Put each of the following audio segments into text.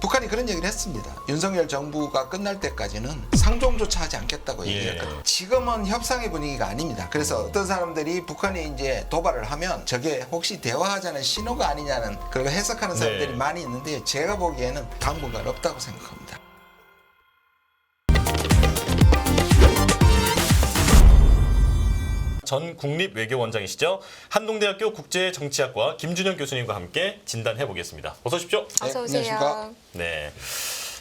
북한이 그런 얘기를 했습니다. 윤석열 정부가 끝날 때까지는 상종조차 하지 않겠다고 얘기했거든요. 지금은 협상의 분위기가 아닙니다. 그래서 어떤 사람들이 북한이 이제 도발을 하면 저게 혹시 대화하자는 신호가 아니냐는 그걸 해석하는 사람들이 많이 있는데 제가 보기에는 당분간 없다고 생각합니다. 전 국립외교원장이시죠. 한동대학교 국제정치학과 김준영 교수님과 함께 진단해 보겠습니다. 어서 오십시오. 어서 네, 오세요. 안녕하십니까? 네.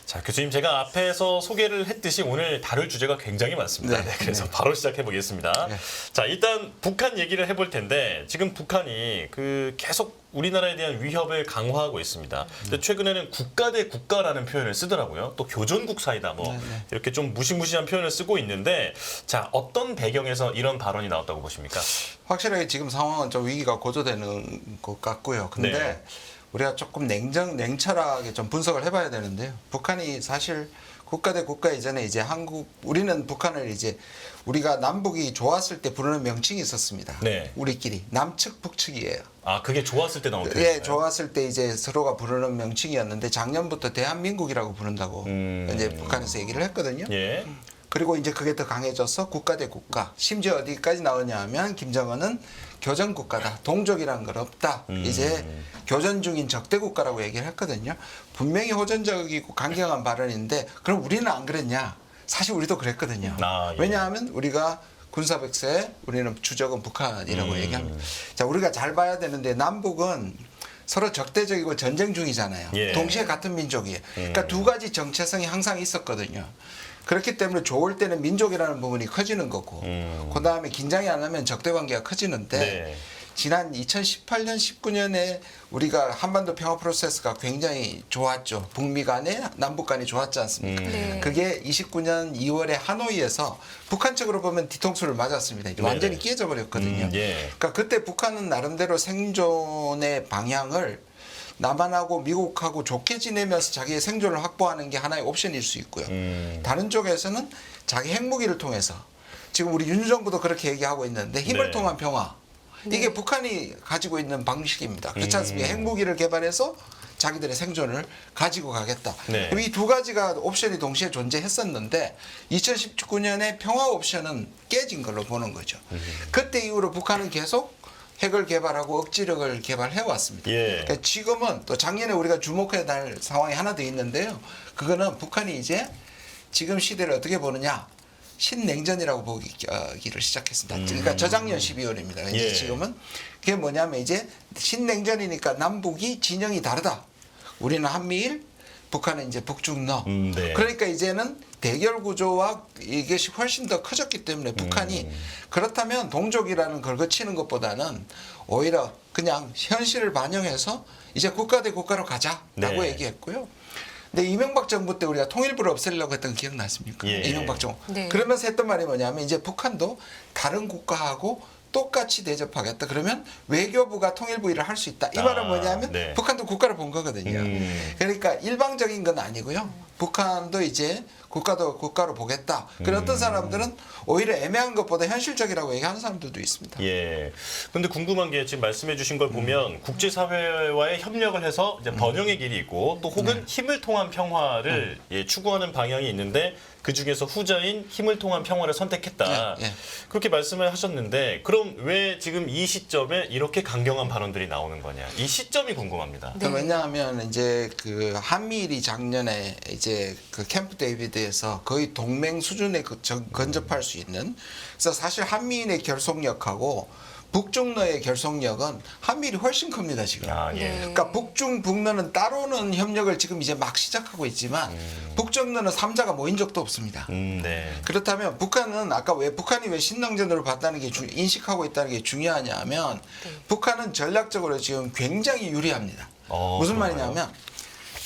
자, 교수님 제가 앞에서 소개를 했듯이 오늘 다룰 주제가 굉장히 많습니다. 네. 그래서 바로 시작해 보겠습니다. 네. 자, 일단 북한 얘기를 해볼 텐데 지금 북한이 계속 우리나라에 대한 위협을 강화하고 있습니다. 근데 최근에는 국가 대 국가라는 표현을 쓰더라고요. 또 교전국 사이다 뭐 이렇게 좀 무시무시한 표현을 쓰고 있는데 자, 어떤 배경에서 이런 발언이 나왔다고 보십니까? 확실하게 지금 상황은 좀 위기가 고조되는 것 같고요. 근데 네. 우리가 조금 냉철하게 좀 분석을 해봐야 되는데요. 북한이 사실 국가 대 국가 이전에 이제 우리는 북한을 이제 우리가 남북이 좋았을 때 부르는 명칭이 있었습니다. 네. 우리끼리 남측 북측이에요. 아, 그게 좋았을 때 나온 표현이에요? 예, 좋았을 때 이제 서로가 부르는 명칭이었는데 작년부터 대한민국이라고 부른다고 이제 북한에서 얘기를 했거든요. 예. 그리고 이제 그게 더 강해져서 국가 대 국가. 심지어 어디까지 나오냐 하면 김정은은 교전 국가다. 동족이란 걸 없다. 이제 교전 중인 적대 국가라고 얘기를 했거든요. 분명히 호전적이고 강경한 발언인데 그럼 우리는 안 그랬냐? 사실 우리도 그랬거든요. 아, 예. 왜냐하면 우리가 군사백세 우리는 주적은 북한이라고 얘기합니다. 자, 우리가 잘 봐야 되는데 남북은 서로 적대적이고 전쟁 중이잖아요. 예. 동시에 같은 민족이에요. 그러니까 두 가지 정체성이 항상 있었거든요. 그렇기 때문에 좋을 때는 민족이라는 부분이 커지는 거고 그 다음에 긴장이 안 하면 적대관계가 커지는데 네. 지난 2018년, 19년에 우리가 한반도 평화 프로세스가 굉장히 좋았죠. 북미 간에 남북 간이 좋았지 않습니까? 네. 그게 29년 2월에 하노이에서 북한 측으로 보면 뒤통수를 맞았습니다. 이제 완전히 깨져 버렸거든요. 예. 그러니까 그때 북한은 나름대로 생존의 방향을 남한하고 미국하고 좋게 지내면서 자기의 생존을 확보하는 게 하나의 옵션일 수 있고요. 다른 쪽에서는 자기 핵무기를 통해서 지금 우리 윤 정부도 그렇게 얘기하고 있는데 힘을 네. 통한 평화. 이게 북한이 가지고 있는 방식입니다. 그렇지 않습니까? 핵무기를 개발해서 자기들의 생존을 가지고 가겠다. 네. 이 두 가지가 옵션이 동시에 존재했었는데 2019년에 평화 옵션은 깨진 걸로 보는 거죠. 그때 이후로 북한은 계속 핵을 개발하고 억지력을 개발해 왔습니다. 예. 그러니까 지금은 또 작년에 우리가 주목해야 할 상황이 하나 더 있는데요. 그거는 북한이 이제 지금 시대를 어떻게 보느냐. 신냉전이라고 보기를 시작했습니다. 그러니까 저작년 12월입니다. 이제 예. 지금은 그게 뭐냐면 이제 신냉전이니까 남북이 진영이 다르다. 우리는 한미일, 북한은 이제 북중러. 네. 그러니까 이제는 대결 구조와 이것이 훨씬 더 커졌기 때문에 북한이 그렇다면 동족이라는 걸 거치는 것보다는 오히려 그냥 현실을 반영해서 이제 국가 대 국가로 가자라고 네. 얘기했고요. 근데 이명박 정부 때 우리가 통일부를 없애려고 했던 거 기억나십니까? 예. 이명박 정부. 네. 그러면서 했던 말이 뭐냐면 이제 북한도 다른 국가하고 똑같이 대접하겠다. 그러면 외교부가 통일부 일을 할 수 있다. 이 말은 뭐냐면 네. 북한도 국가를 본 거거든요. 그러니까 일방적인 건 아니고요. 북한도 이제 국가도 국가로 보겠다. 그런 어떤 사람들은 오히려 애매한 것보다 현실적이라고 얘기하는 사람들도 있습니다. 예. 근데 궁금한 게 지금 말씀해 주신 걸 보면 국제사회와의 협력을 해서 이제 번영의 길이 있고 또 혹은 힘을 통한 평화를 예, 추구하는 방향이 있는데 그 중에서 후자인 힘을 통한 평화를 선택했다. 예, 예. 그렇게 말씀을 하셨는데 그럼 왜 지금 이 시점에 이렇게 강경한 발언들이 나오는 거냐? 이 시점이 궁금합니다. 네. 왜냐하면 이제 그 한미일이 작년에 이제 그 캠프 데이비드에서 거의 동맹 수준에 근접할 수 있는 그래서 사실 한미일의 결속력하고 북중러의 결속력은 한미일이 훨씬 큽니다 지금. 아, 예. 네. 그러니까 북중 북러는 따로는 협력을 지금 이제 막 시작하고 있지만 북중러는 3자가 모인 적도 없습니다. 네. 그렇다면 북한은 아까 북한이 왜 신냉전으로 봤다는 게 인식하고 있다는 게 중요하냐 하면 북한은 전략적으로 지금 굉장히 유리합니다. 무슨 그런가요? 말이냐면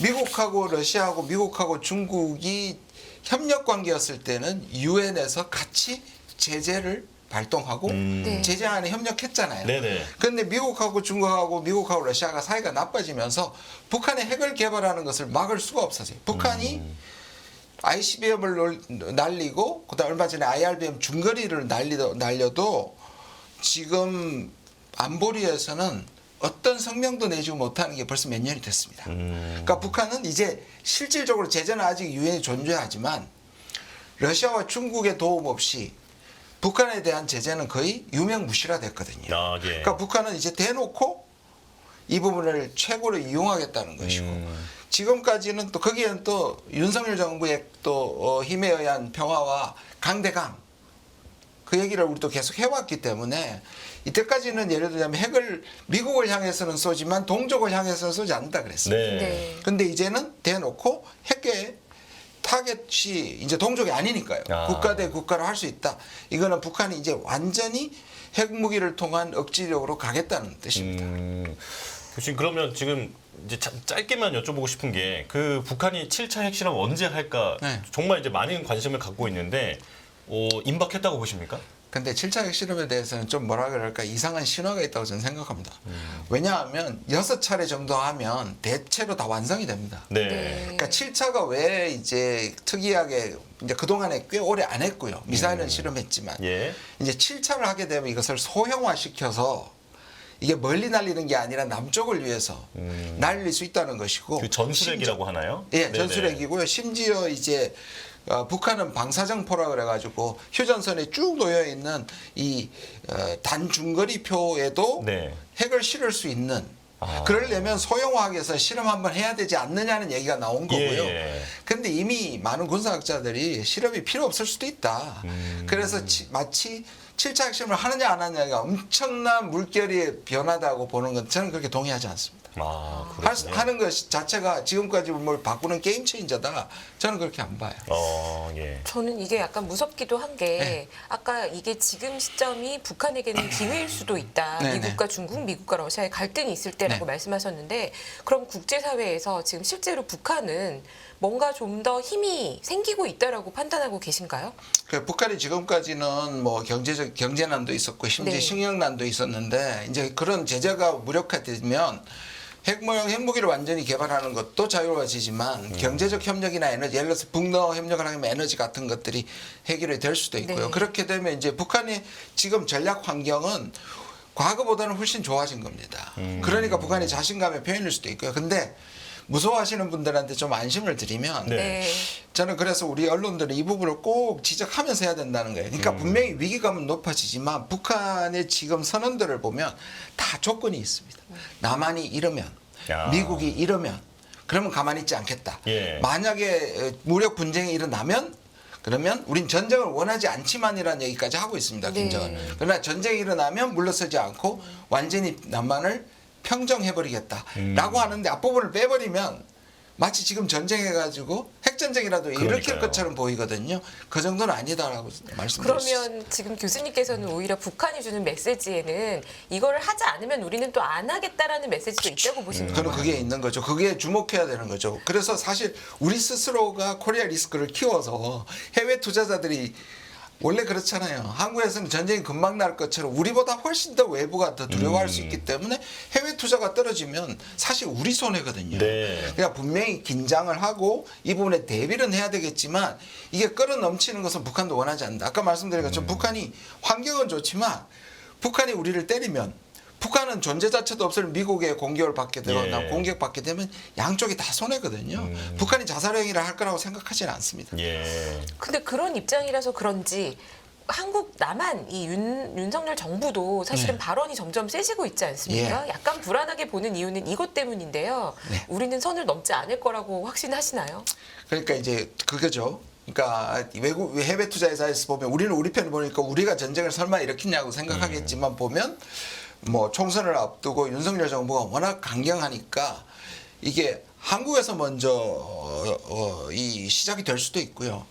미국하고 러시아하고 미국하고 중국이 협력 관계였을 때는 유엔에서 같이 제재를 발동하고 네. 제재안에 협력했잖아요. 네네. 그런데 미국하고 중국하고 미국하고 러시아가 사이가 나빠지면서 북한의 핵을 개발하는 것을 막을 수가 없었어요. 북한이 ICBM을 날리고 그다음 얼마 전에 IRBM 중거리를 날려도 지금 안보리에서는 어떤 성명도 내지 못하는 게 벌써 몇 년이 됐습니다. 그러니까 북한은 이제 실질적으로 제재는 아직 유엔이 존재하지만 러시아와 중국의 도움 없이 북한에 대한 제재는 거의 유명무실화됐거든요. 아, 예. 그러니까 북한은 이제 대놓고 이 부분을 최고로 이용하겠다는 것이고 지금까지는 또 거기에는 또 윤석열 정부의 또 힘에 의한 평화와 강대강 그 얘기를 우리도 계속 해왔기 때문에 이때까지는 예를 들자면 핵을 미국을 향해서는 쏘지만 동족을 향해서는 쏘지 않는다 그랬습니다. 네. 네. 근데 이제는 대놓고 핵의 타겟이 이제 동족이 아니니까요. 아. 국가 대 국가로 할 수 있다. 이거는 북한이 이제 완전히 핵무기를 통한 억지력으로 가겠다는 뜻입니다. 교수님 그러면 지금 이제 짧게만 여쭤보고 싶은 게 그 북한이 7차 핵실험 언제 할까 네. 정말 이제 많은 관심을 갖고 있는데 임박했다고 보십니까? 근데 7차 핵실험에 대해서는 좀 뭐라 그럴까 이상한 신호가 있다고 저는 생각합니다. 왜냐하면 6차례 정도 하면 대체로 다 완성이 됩니다. 네. 그러니까 7차가 왜 이제 특이하게 이제 그동안에 꽤 오래 안 했고요. 미사일은 실험했지만 예. 이제 7차를 하게 되면 이것을 소형화시켜서 이게 멀리 날리는 게 아니라 남쪽을 위해서 날릴 수 있다는 것이고 그 전술핵이라고 하나요? 예, 네네. 전술핵이고요. 심지어 이제 북한은 방사정포라 그래가지고 휴전선에 쭉 놓여 있는 이 단중거리표에도 네. 핵을 실을 수 있는. 아. 그러려면 소형화하게서 실험 한번 해야 되지 않느냐는 얘기가 나온 거고요. 예. 근데 이미 많은 군사학자들이 실험이 필요 없을 수도 있다. 그래서 마치 7차 핵실험을 하느냐 안 하느냐가 엄청난 물결의 변화다고 보는 건 저는 그렇게 동의하지 않습니다. 아, 그렇군요. 하는 것 자체가 지금까지 뭘 바꾸는 게임 체인저다. 저는 그렇게 안 봐요. 예. 저는 이게 약간 무섭기도 한 게 네. 아까 이게 지금 시점이 북한에게는 기회일 수도 있다. 네, 미국과 네. 중국, 미국과 러시아의 갈등이 있을 때라고 네. 말씀하셨는데 그럼 국제사회에서 지금 실제로 북한은 뭔가 좀 더 힘이 생기고 있다라고 판단하고 계신가요? 그 북한이 지금까지는 뭐 경제난도 있었고 심지어 네. 식량난도 있었는데 이제 그런 제재가 무력화되면 핵무기를 완전히 개발하는 것도 자유로워지지만 경제적 협력이나 에너지, 예를 들어서 북러 협력을 하면 에너지 같은 것들이 해결이 될 수도 있고요. 네. 그렇게 되면 이제 북한의 지금 전략 환경은 과거보다는 훨씬 좋아진 겁니다. 그러니까 북한이 자신감의 표현일 수도 있고요. 근데 무서워하시는 분들한테 좀 안심을 드리면 네. 저는 그래서 우리 언론들은 이 부분을 꼭 지적하면서 해야 된다는 거예요. 그러니까 분명히 위기감은 높아지지만 북한의 지금 선언들을 보면 다 조건이 있습니다. 남한이 이러면 야. 미국이 이러면 그러면 가만히 있지 않겠다. 예. 만약에 무력 분쟁이 일어나면 그러면 우린 전쟁을 원하지 않지만이라는 얘기까지 하고 있습니다. 네. 김정은. 그러나 전쟁이 일어나면 물러서지 않고 완전히 남한을 평정해버리겠다라고 하는데 앞부분을 빼버리면 마치 지금 전쟁해가지고 핵전쟁이라도 일으킬 그러니까요. 것처럼 보이거든요. 그 정도는 아니다라고 말씀드릴 수 있습니다. 그러면 지금 교수님께서는 오히려 북한이 주는 메시지에는 이거를 하지 않으면 우리는 또 안 하겠다라는 메시지도 있다고 보시는 저는 거예요? 그게 있는 거죠. 그게 주목해야 되는 거죠. 그래서 사실 우리 스스로가 코리아 리스크를 키워서 해외 투자자들이 원래 그렇잖아요. 한국에서는 전쟁이 금방 날 것처럼 우리보다 훨씬 더 외부가 더 두려워할 수 있기 때문에 해외 투자가 떨어지면 사실 우리 손해거든요. 네. 그러니까 분명히 긴장을 하고 이 부분에 대비는 해야 되겠지만 이게 끌어 넘치는 것은 북한도 원하지 않는다. 아까 말씀드린 것처럼 북한이 환경은 좋지만 북한이 우리를 때리면 북한은 존재 자체도 없을 미국의 공격을 받게 되거나 예. 공격받게 되면 양쪽이 다 손해거든요. 북한이 자살행위를 할 거라고 생각하지는 않습니다. 예. 근데 그런 입장이라서 그런지 한국 남한 이 윤석열 정부도 사실은 네. 발언이 점점 세지고 있지 않습니까? 약간 불안하게 보는 이유는 이것 때문인데요. 네. 우리는 선을 넘지 않을 거라고 확신하시나요? 그러니까 이제 그거죠. 그러니까 외국 해외 투자회사에서 보면 우리는 우리 편을 보니까 우리가 전쟁을 설마 일으키냐고 생각하겠지만 보면 뭐 총선을 앞두고 윤석열 정부가 워낙 강경하니까 이게 한국에서 먼저 이 시작이 될 수도 있고요.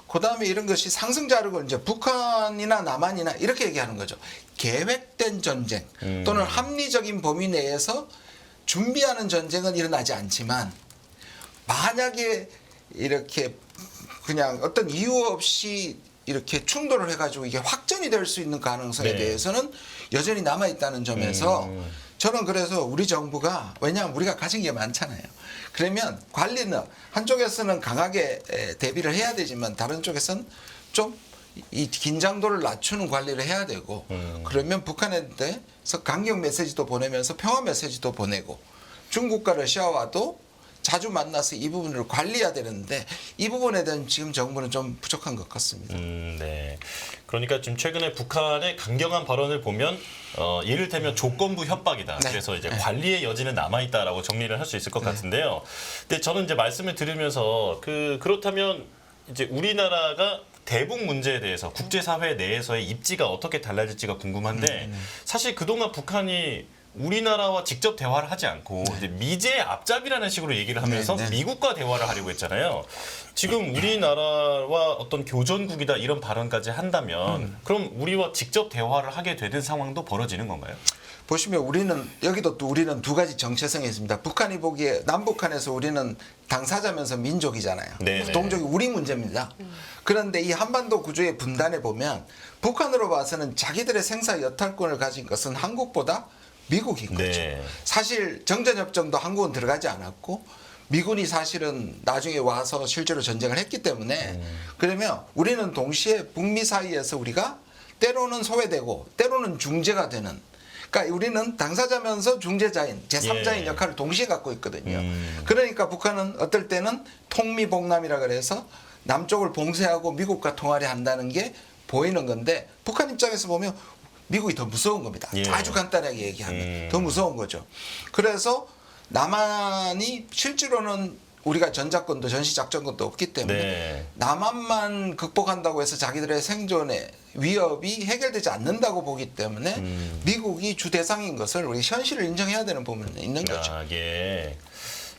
그 다음에 이런 것이 상승자르고 이제 북한이나 남한이나 이렇게 얘기하는 거죠. 계획된 전쟁 또는 합리적인 범위 내에서 준비하는 전쟁은 일어나지 않지만 만약에 이렇게 그냥 어떤 이유 없이 이렇게 충돌을 해가지고 이게 확전이 될 수 있는 가능성에 네. 대해서는 여전히 남아있다는 점에서 저는 그래서 우리 정부가 왜냐하면 우리가 가진 게 많잖아요. 그러면 관리는 한쪽에서는 강하게 대비를 해야 되지만 다른 쪽에서는 좀 이 긴장도를 낮추는 관리를 해야 되고 그러면 북한에 대해서 강경 메시지도 보내면서 평화 메시지도 보내고 중국과 러시아와도 자주 만나서 이 부분을 관리해야 되는데 이 부분에 대한 지금 정부는 좀 부족한 것 같습니다. 네. 그러니까 지금 최근에 북한의 강경한 발언을 보면 이를테면 조건부 협박이다. 네. 그래서 이제 관리의 여지는 남아있다라고 정리를 할 수 있을 것 같은데요. 근데 저는 이제 말씀을 들으면서 그렇다면 이제 우리나라가 대북 문제에 대해서 국제사회 내에서의 입지가 어떻게 달라질지가 궁금한데 사실 그동안 북한이 우리나라와 직접 대화를 하지 않고 이제 미제 앞잡이라는 식으로 얘기를 하면서 네, 네. 미국과 대화를 하려고 했잖아요. 지금 우리나라와 어떤 교전국이다 이런 발언까지 한다면 그럼 우리와 직접 대화를 하게 되는 상황도 벌어지는 건가요? 보시면 우리는 여기도 또 우리는 두 가지 정체성이 있습니다. 북한이 보기에 남북한에서 우리는 당사자면서 민족이잖아요. 네네. 동족이 우리 문제입니다. 그런데 이 한반도 구조의 분단에 보면 북한으로 봐서는 자기들의 생사 여탈권을 가진 것은 한국보다 미국인 거죠. 네. 사실 정전협정도 한국은 들어가지 않았고 미군이 사실은 나중에 와서 실제로 전쟁을 했기 때문에 그러면 우리는 동시에 북미 사이에서 우리가 때로는 소외되고 때로는 중재가 되는 그러니까 우리는 당사자면서 중재자인 제3자인 예. 역할을 동시에 갖고 있거든요. 그러니까 북한은 어떨 때는 통미봉남이라 그래서 남쪽을 봉쇄하고 미국과 통화를 한다는 게 보이는 건데 북한 입장에서 보면 미국이 더 무서운 겁니다. 예. 아주 간단하게 얘기하면 더 무서운 거죠. 그래서 남한이 실제로는 우리가 전작권도 전시작전권도 없기 때문에 네. 남한만 극복한다고 해서 자기들의 생존의 위협이 해결되지 않는다고 보기 때문에 미국이 주 대상인 것을 우리 현실을 인정해야 되는 부분은 있는 거죠. 예.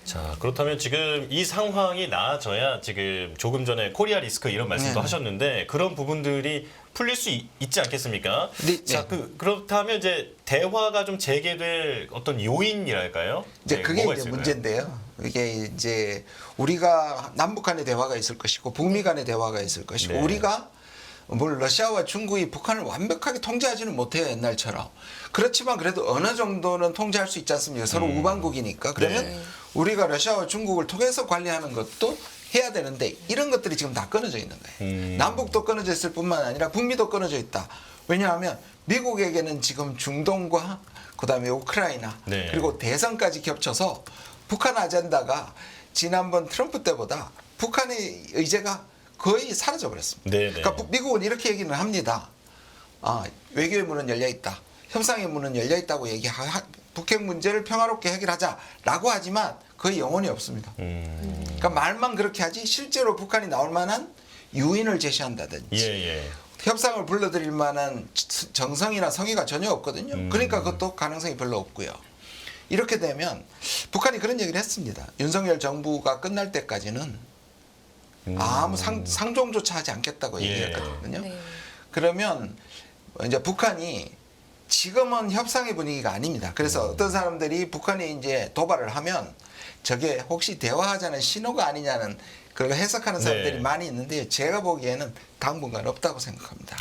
자, 그렇다면 지금 이 상황이 나아져야 지금 조금 전에 코리아 리스크 이런 말씀도 네. 하셨는데 그런 부분들이 풀릴 수 있지 않겠습니까? 네, 자, 네. 그렇다면 이제 대화가 좀 재개될 어떤 요인이랄까요? 이제 네, 그게 뭐가 이제 있을까요? 문제인데요. 이게 이제 우리가 남북 간의 대화가 있을 것이고 북미 간의 대화가 있을 것이고 네. 우리가 물 러시아와 중국이 북한을 완벽하게 통제하지는 못해요 옛날처럼. 그렇지만 그래도 어느 정도는 통제할 수 있지 않습니까? 서로 우방국이니까. 그러면 네. 우리가 러시아와 중국을 통해서 관리하는 것도 해야 되는데 이런 것들이 지금 다 끊어져 있는 거예요. 남북도 끊어져 있을 뿐만 아니라 북미도 끊어져 있다. 왜냐하면 미국에게는 지금 중동과 그다음에 우크라이나 네. 그리고 대선까지 겹쳐서 북한 아젠다가 지난번 트럼프 때보다 북한의 의제가 거의 사라져 버렸습니다. 네, 네. 그러니까 미국은 이렇게 얘기는 합니다. 외교의 문은 열려 있다. 협상의 문은 열려 있다고 북핵 문제를 평화롭게 해결하자라고 하지만 거의 영혼이 없습니다. 그러니까 말만 그렇게 하지 실제로 북한이 나올 만한 유인을 제시한다든지 예. 협상을 불러들일 만한 정성이나 성의가 전혀 없거든요. 그러니까 그것도 가능성이 별로 없고요. 이렇게 되면 북한이 그런 얘기를 했습니다. 윤석열 정부가 끝날 때까지는 아무 상종조차 하지 않겠다고 예. 얘기했거든요. 네. 그러면 이제 북한이 지금은 협상의 분위기가 아닙니다. 그래서 어떤 사람들이 북한이 이제 도발을 하면 저게 혹시 대화하자는 신호가 아니냐는 그걸 해석하는 사람들이 네. 많이 있는데 제가 보기에는 당분간 없다고 생각합니다.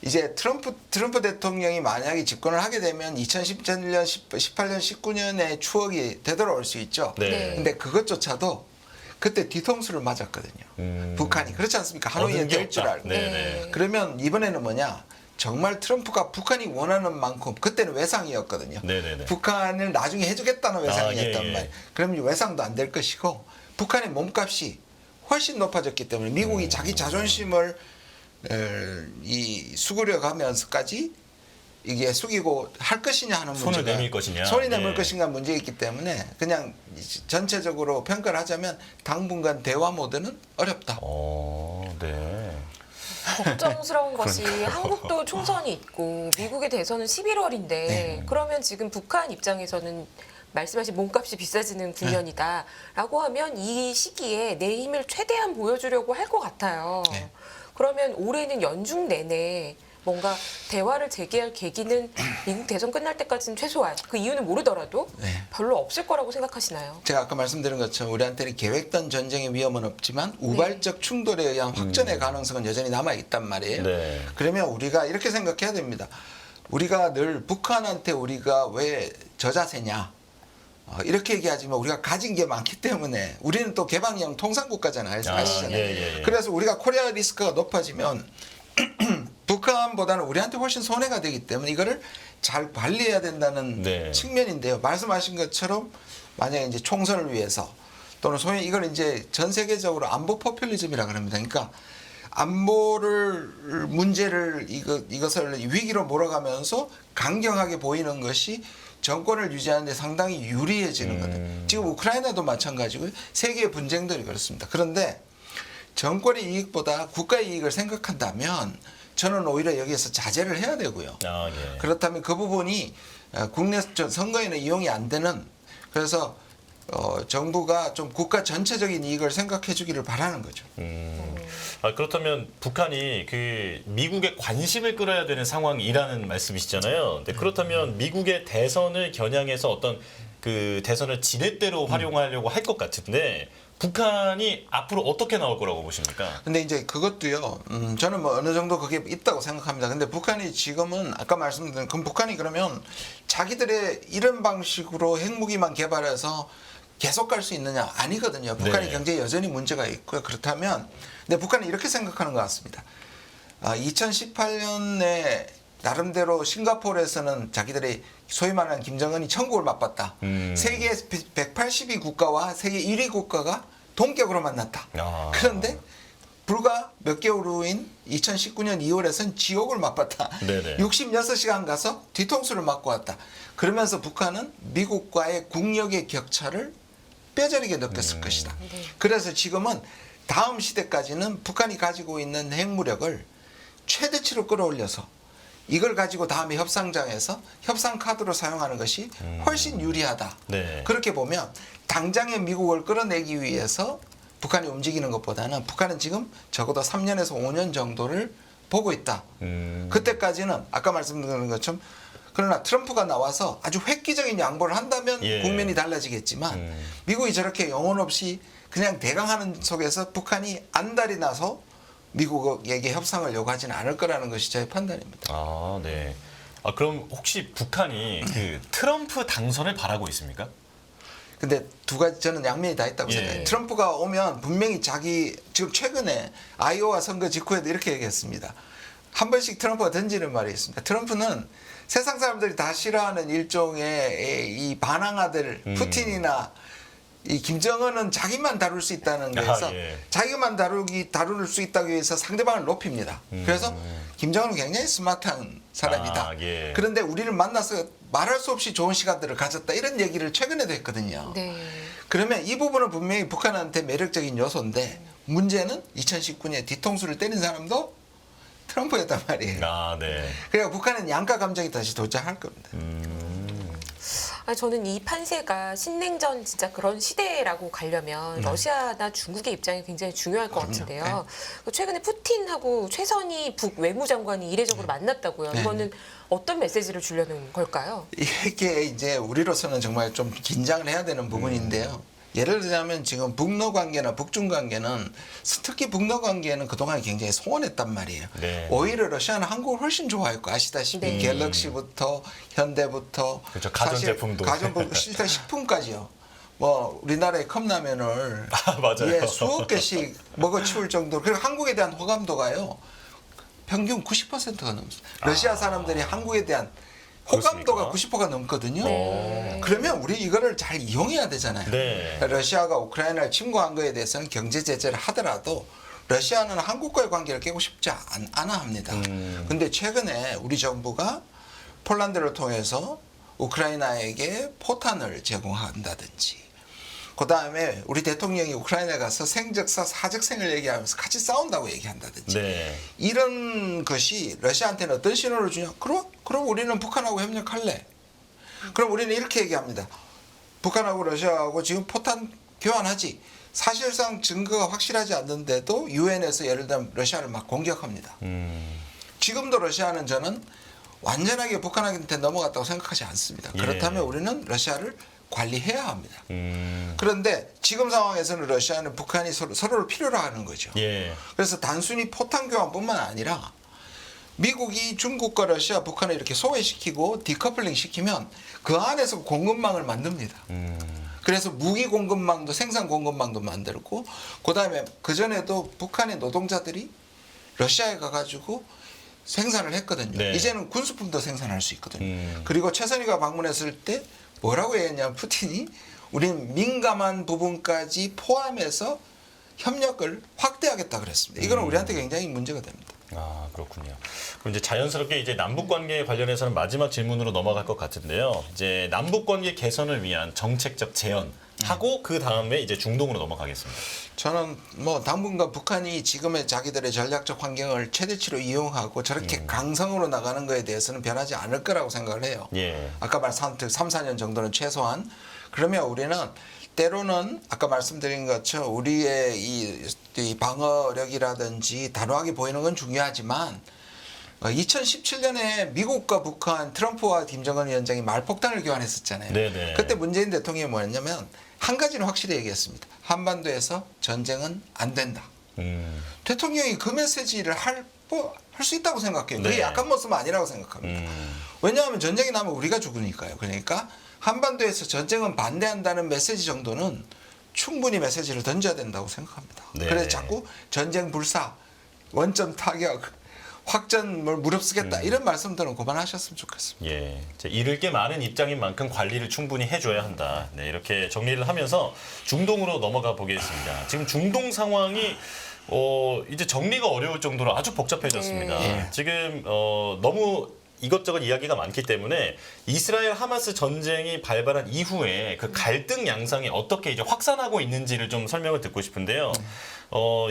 이제 트럼프 대통령이 만약에 집권을 하게 되면 2017년, 18년, 19년의 추억이 되돌아올 수 있죠. 네. 근데 그것조차도 그때 뒤통수를 맞았거든요. 북한이. 그렇지 않습니까? 하노이에 얻은 게 될 줄 없다. 알고. 네. 그러면 이번에는 뭐냐? 정말 트럼프가 북한이 원하는 만큼 그때는 외상이었거든요. 네네네. 북한을 나중에 해주겠다는 외상이었단 예. 말이에요. 그러면 외상도 안 될 것이고 북한의 몸값이 훨씬 높아졌기 때문에 미국이 자기 자존심을 수그려 가면서까지 이게 숙이고 할 것이냐 하는 손을 문제가 내밀 것이냐. 손이 내밀 예. 것인가 문제가 있기 때문에 그냥 전체적으로 평가를 하자면 당분간 대화 모드는 어렵다. 네. 걱정스러운 것이 그러니까요. 한국도 총선이 있고 미국의 대선은 11월인데 네. 그러면 지금 북한 입장에서는 말씀하신 몸값이 비싸지는 국면이다라고 하면 이 시기에 내 힘을 최대한 보여주려고 할 것 같아요. 네. 그러면 올해는 연중 내내 뭔가 대화를 재개할 계기는 미국 대선 끝날 때까지는 최소한 그 이유는 모르더라도 네. 별로 없을 거라고 생각하시나요? 제가 아까 말씀드린 것처럼 우리한테는 계획된 전쟁의 위험은 없지만 우발적 충돌에 의한 확전의 가능성은 여전히 남아있단 말이에요. 네. 그러면 우리가 이렇게 생각해야 됩니다. 우리가 늘 북한한테 우리가 왜 저자세냐. 이렇게 얘기하지만 우리가 가진 게 많기 때문에 우리는 또 개방형 통상국가잖아요. 아시잖아요. 예. 그래서 우리가 코리아 리스크가 높아지면 북한보다는 우리한테 훨씬 손해가 되기 때문에 이거를 잘 관리해야 된다는 네. 측면인데요. 말씀하신 것처럼 만약에 이제 총선을 위해서 또는 소위 이걸 이제 전 세계적으로 안보 포퓰리즘이라 그럽니다. 그러니까 안보를 문제를 이것을 위기로 몰아가면서 강경하게 보이는 것이 정권을 유지하는 데 상당히 유리해지는 거죠. 지금 우크라이나도 마찬가지고요. 세계의 분쟁들이 그렇습니다. 그런데 정권의 이익보다 국가의 이익을 생각한다면 저는 오히려 여기에서 자제를 해야 되고요. 예. 그렇다면 그 부분이 국내 선거에는 이용이 안 되는 그래서 정부가 좀 국가 전체적인 이익을 생각해 주기를 바라는 거죠. 그렇다면 북한이 그 미국의 관심을 끌어야 되는 상황이라는 말씀이시잖아요. 근데 그렇다면 미국의 대선을 겨냥해서 어떤 그 대선을 지렛대로 활용하려고 할 것 같은데 북한이 앞으로 어떻게 나올 거라고 보십니까? 근데 이제 그것도요. 저는 뭐 어느 정도 그게 있다고 생각합니다. 근데 북한이 지금은 아까 말씀드린 그럼 북한이 그러면 자기들의 이런 방식으로 핵무기만 개발해서 계속 갈 수 있느냐? 아니거든요. 북한의 네. 경제에 여전히 문제가 있고요. 그렇다면 근데 북한은 이렇게 생각하는 것 같습니다. 2018년에 나름대로 싱가포르에서는 자기들이 소위 말하는 김정은이 천국을 맛봤다. 세계 182 국가와 세계 1위 국가가 동격으로 만났다. 그런데 불과 몇 개월 후인 2019년 2월에선 지옥을 맛봤다. 네네. 66시간 가서 뒤통수를 맞고 왔다. 그러면서 북한은 미국과의 국력의 격차를 뼈저리게 느꼈을 것이다. 그래서 지금은 다음 시대까지는 북한이 가지고 있는 핵무력을 최대치로 끌어올려서 이걸 가지고 다음에 협상장에서 협상 카드로 사용하는 것이 훨씬 유리하다. 네. 그렇게 보면 당장의 미국을 끌어내기 위해서 북한이 움직이는 것보다는 북한은 지금 적어도 3년에서 5년 정도를 보고 있다. 그때까지는 아까 말씀드린 것처럼 그러나 트럼프가 나와서 아주 획기적인 양보를 한다면 예. 국면이 달라지겠지만 미국이 저렇게 영혼 없이 그냥 대강하는 속에서 북한이 안달이 나서 미국에게 협상을 요구하지는 않을 거라는 것이 저의 판단입니다. 네. 그럼 혹시 북한이 그 트럼프 당선을 바라고 있습니까? 근데 두 가지 저는 양면이 다 있다고 예. 생각해요. 트럼프가 오면 분명히 지금 최근에 아이오와 선거 직후에도 이렇게 얘기했습니다. 한 번씩 트럼프가 던지는 말이 있습니다. 트럼프는 세상 사람들이 다 싫어하는 일종의 이 반항아들 푸틴이나 이 김정은은 자기만 다룰 수 있다는 거에서 예. 자기만 다룰 수 있다고 해서 상대방을 높입니다. 그래서 김정은은 굉장히 스마트한 사람이다. 예. 그런데 우리를 만나서 말할 수 없이 좋은 시간들을 가졌다. 이런 얘기를 최근에도 했거든요. 네. 그러면 이 부분은 분명히 북한한테 매력적인 요소인데 문제는 2019년에 뒤통수를 때린 사람도 트럼프였단 말이에요. 네. 그러니까 북한은 양가 감정이 다시 도착할 겁니다. 저는 이 판세가 신냉전 진짜 그런 시대라고 가려면 러시아나 중국의 입장이 굉장히 중요할 것 같은데요. 최근에 푸틴하고 최선희 북 외무장관이 이례적으로 만났다고요. 네. 이거는 어떤 메시지를 주려는 걸까요? 이게 이제 우리로서는 정말 좀 긴장을 해야 되는 부분인데요. 예를 들자면 지금 북러 관계나 북중 관계는 특히 북러 관계는 그동안 굉장히 소원했단 말이에요. 네. 오히려 러시아는 한국을 훨씬 좋아했고 아시다시피 네. 갤럭시부터 현대부터 그렇죠. 사실 가전제품도. 가전제품 실제 식품까지요. 뭐 우리나라의 컵라면을 맞아요. 수억 개씩 먹어치울 정도로 그리고 한국에 대한 호감도가요. 평균 90%가 넘습니다. 러시아 사람들이 한국에 대한 호감도가 그렇습니까? 90%가 넘거든요. 네. 그러면 우리 이거를 잘 이용해야 되잖아요. 네. 러시아가 우크라이나를 침공한 거에 대해서는 경제 제재를 하더라도 러시아는 한국과의 관계를 깨고 싶지 않아 합니다. 근데 최근에 우리 정부가 폴란드를 통해서 우크라이나에게 포탄을 제공한다든지 그다음에 우리 대통령이 우크라이나에 가서 생적사 사적생을 얘기하면서 같이 싸운다고 얘기한다든지 네. 이런 것이 러시아한테는 어떤 신호를 주냐? 그럼 우리는 북한하고 협력할래. 그럼 우리는 이렇게 얘기합니다. 북한하고 러시아하고 지금 포탄 교환하지. 사실상 증거가 확실하지 않는데도 유엔에서 예를 들면 러시아를 막 공격합니다. 지금도 러시아는 저는 완전하게 북한한테 넘어갔다고 생각하지 않습니다. 예. 그렇다면 우리는 러시아를 관리해야 합니다. 그런데 지금 상황에서는 러시아는 북한이 서로를 필요로 하는 거죠. 예. 그래서 단순히 포탄 교환뿐만 아니라 미국이 중국과 러시아, 북한을 이렇게 소외시키고 디커플링 시키면 그 안에서 공급망을 만듭니다. 그래서 무기 공급망도 생산 공급망도 만들고 그다음에 그전에도 북한의 노동자들이 러시아에 가가지고 생산을 했거든요. 네. 이제는 군수품도 생산할 수 있거든요. 그리고 최선희가 방문했을 때 뭐라고 얘기했냐면 푸틴이 우린 민감한 부분까지 포함해서 협력을 확대하겠다 그랬습니다. 이거는 우리한테 굉장히 문제가 됩니다. 아, 그렇군요. 그럼 이제 자연스럽게 이제 남북 관계 관련해서는 마지막 질문으로 넘어갈 것 같은데요. 이제 남북 관계 개선을 위한 정책적 제안 하고 그 다음에 이제 중동으로 넘어가겠습니다. 저는 뭐 당분간 북한이 지금의 자기들의 전략적 환경을 최대치로 이용하고 저렇게 강성으로 나가는 거에 대해서는 변하지 않을 거라고 생각을 해요. 예. 아까 말한 3, 4년 정도는 최소한. 그러면 우리는 때로는 아까 말씀드린 것처럼 우리의 이 방어력이라든지 단호하게 보이는 건 중요하지만 2017년에 미국과 북한 트럼프와 김정은 위원장이 말폭탄을 교환했었잖아요. 네네. 그때 문재인 대통령이 뭐였냐면 한 가지는 확실히 얘기했습니다. 한반도에서 전쟁은 안 된다. 대통령이 그 메시지를 할 수 있다고 생각해요. 그게 네. 약한 모습은 아니라고 생각합니다. 왜냐하면 전쟁이 나면 우리가 죽으니까요. 그러니까 한반도에서 전쟁은 반대한다는 메시지 정도는 충분히 메시지를 던져야 된다고 생각합니다. 네. 그래서 자꾸 전쟁 불사, 원점 타격, 확전을 무릅쓰겠다 이런 말씀들은 그만하셨으면 좋겠습니다. 예, 이제 잃을 게 많은 입장인 만큼 관리를 충분히 해줘야 한다. 네, 이렇게 정리를 하면서 중동으로 넘어가 보겠습니다. 지금 중동 상황이 이제 정리가 어려울 정도로 아주 복잡해졌습니다. 네. 지금 너무 이것저것 이야기가 많기 때문에 이스라엘 하마스 전쟁이 발발한 이후에 그 갈등 양상이 어떻게 이제 확산하고 있는지를 좀 설명을 듣고 싶은데요.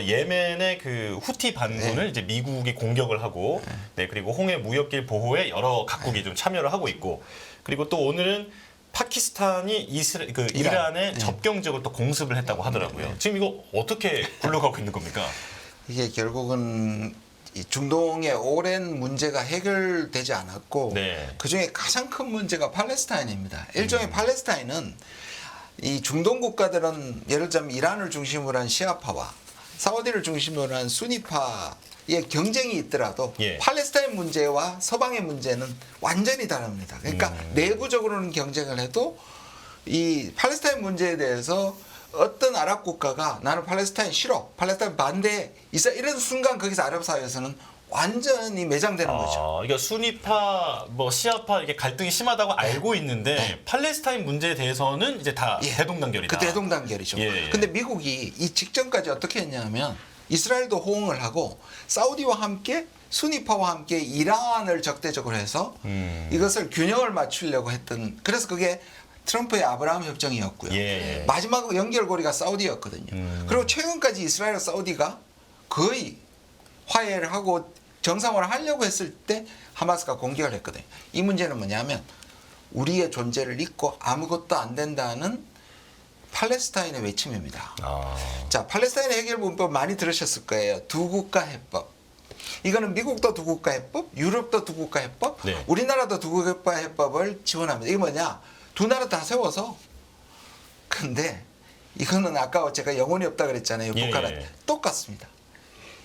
예멘의 그 후티 반군을 이제 미국이 공격을 하고, 네, 그리고 홍해 무역길 보호에 여러 각국이 좀 참여를 하고 있고, 그리고 또 오늘은 파키스탄이 이란에 접경적으로 또 공습을 했다고 하더라고요. 지금 이거 어떻게 굴러가고 있는 겁니까? 이게 결국은 이 중동의 오랜 문제가 해결되지 않았고 네. 그중에 가장 큰 문제가 팔레스타인입니다. 일종의 팔레스타인은 이 중동 국가들은 예를 들자면 이란을 중심으로 한 시아파와 사우디를 중심으로 한 수니파의 경쟁이 있더라도 예. 팔레스타인 문제와 서방의 문제는 완전히 다릅니다. 그러니까 내부적으로는 경쟁을 해도 이 팔레스타인 문제에 대해서 어떤 아랍 국가가 나는 팔레스타인 싫어, 팔레스타인 반대, 이런 순간 거기서 아랍 사회에서는 완전히 매장되는 거죠. 그러니까 수니파, 뭐 시아파 이렇게 갈등이 심하다고 알고 있는데 팔레스타인 문제에 대해서는 이제 다 대동단결이다. 그 대동단결이죠. 예, 예. 근데 미국이 이 직전까지 어떻게 했냐면 이스라엘도 호응을 하고 사우디와 함께 수니파와 함께 이란을 적대적으로 해서 이것을 균형을 맞추려고 했던, 그래서 그게 트럼프의 아브라함 협정이었고요. 예. 마지막 연결고리가 사우디였거든요. 그리고 최근까지 이스라엘과 사우디가 거의 화해를 하고 정상화를 하려고 했을 때 하마스가 공격을 했거든요. 이 문제는 뭐냐면 우리의 존재를 잊고 아무것도 안 된다는 팔레스타인의 외침입니다. 자, 팔레스타인의 해결 문법 많이 들으셨을 거예요. 두 국가 해법. 이거는 미국도 두 국가 해법, 유럽도 두 국가 해법, 네. 우리나라도 두 국가 해법을 지원합니다. 이게 뭐냐? 두 나라 다 세워서. 근데 이거는 아까 제가 영혼이 없다 그랬잖아요. 예, 북한은 예. 똑같습니다.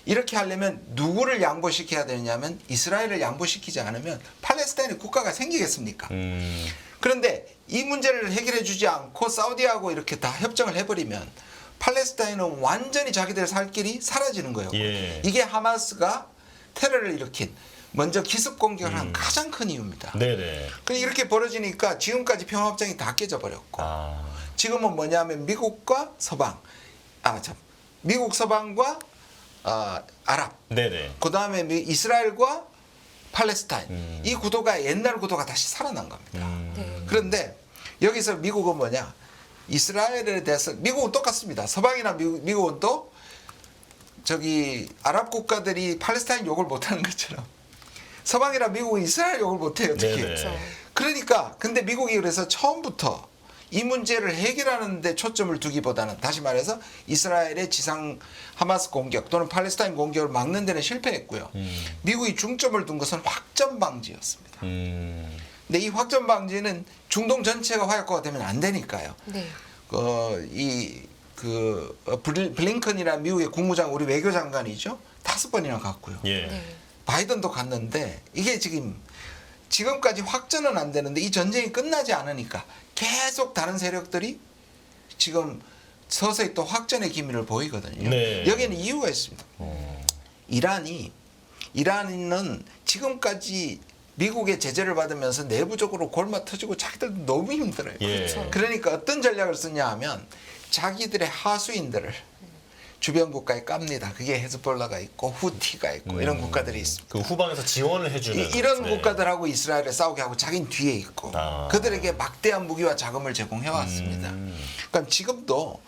이렇게 하려면 누구를 양보시켜야 되냐면 이스라엘을 양보시키지 않으면 팔레스타인의 국가가 생기겠습니까? 그런데 이 문제를 해결해 주지 않고 사우디하고 이렇게 다 협정을 해버리면 팔레스타인은 완전히 자기들 살 길이 사라지는 거예요. 예. 이게 하마스가 테러를 일으킨 먼저 기습 공격을 한 가장 큰 이유입니다. 네네. 근데 이렇게 벌어지니까 지금까지 평화협정이 다 깨져버렸고 지금은 뭐냐면 미국과 서방, 미국 서방과 아랍, 네네. 그 다음에 이스라엘과 팔레스타인, 이 구도가 옛날 구도가 다시 살아난 겁니다. 네. 그런데 여기서 미국은 뭐냐? 이스라엘에 대해서 미국은 똑같습니다. 서방이나 미국은 또 저기 아랍 국가들이 팔레스타인 욕을 못하는 것처럼 서방이나 미국은 이스라엘 욕을 못해요. 특히. 네네. 그렇죠. 그러니까 근데 미국이 그래서 처음부터 이 문제를 해결하는 데 초점을 두기보다는 다시 말해서 이스라엘의 지상 하마스 공격 또는 팔레스타인 공격을 막는 데는 실패했고요. 미국이 중점을 둔 것은 확전 방지였습니다. 근데 이 확전 방지는 중동 전체가 화약고가 되면 안 되니까요. 네. 블링컨이나 미국의 국무장 우리 외교장관이죠. 5번이나 갔고요. 예. 네. 바이든도 갔는데 이게 지금까지 확전은 안 되는데 이 전쟁이 끝나지 않으니까 계속 다른 세력들이 지금 서서히 또 확전의 기미를 보이거든요. 네. 여기에는 이유가 있습니다. 이란은 지금까지 미국의 제재를 받으면서 내부적으로 골마 터지고 자기들도 너무 힘들어요. 예. 그렇죠. 그러니까 어떤 전략을 쓰냐 하면 자기들의 하수인들을 주변 국가에 깝니다. 그게 헤즈볼라가 있고 후티가 있고 이런 국가들이 있습니다. 그 후방에서 지원을 해주는 이런 네. 국가들하고 이스라엘을 싸우게 하고 자기는 뒤에 있고 아. 그들에게 막대한 무기와 자금을 제공해 왔습니다. 그러니까 지금도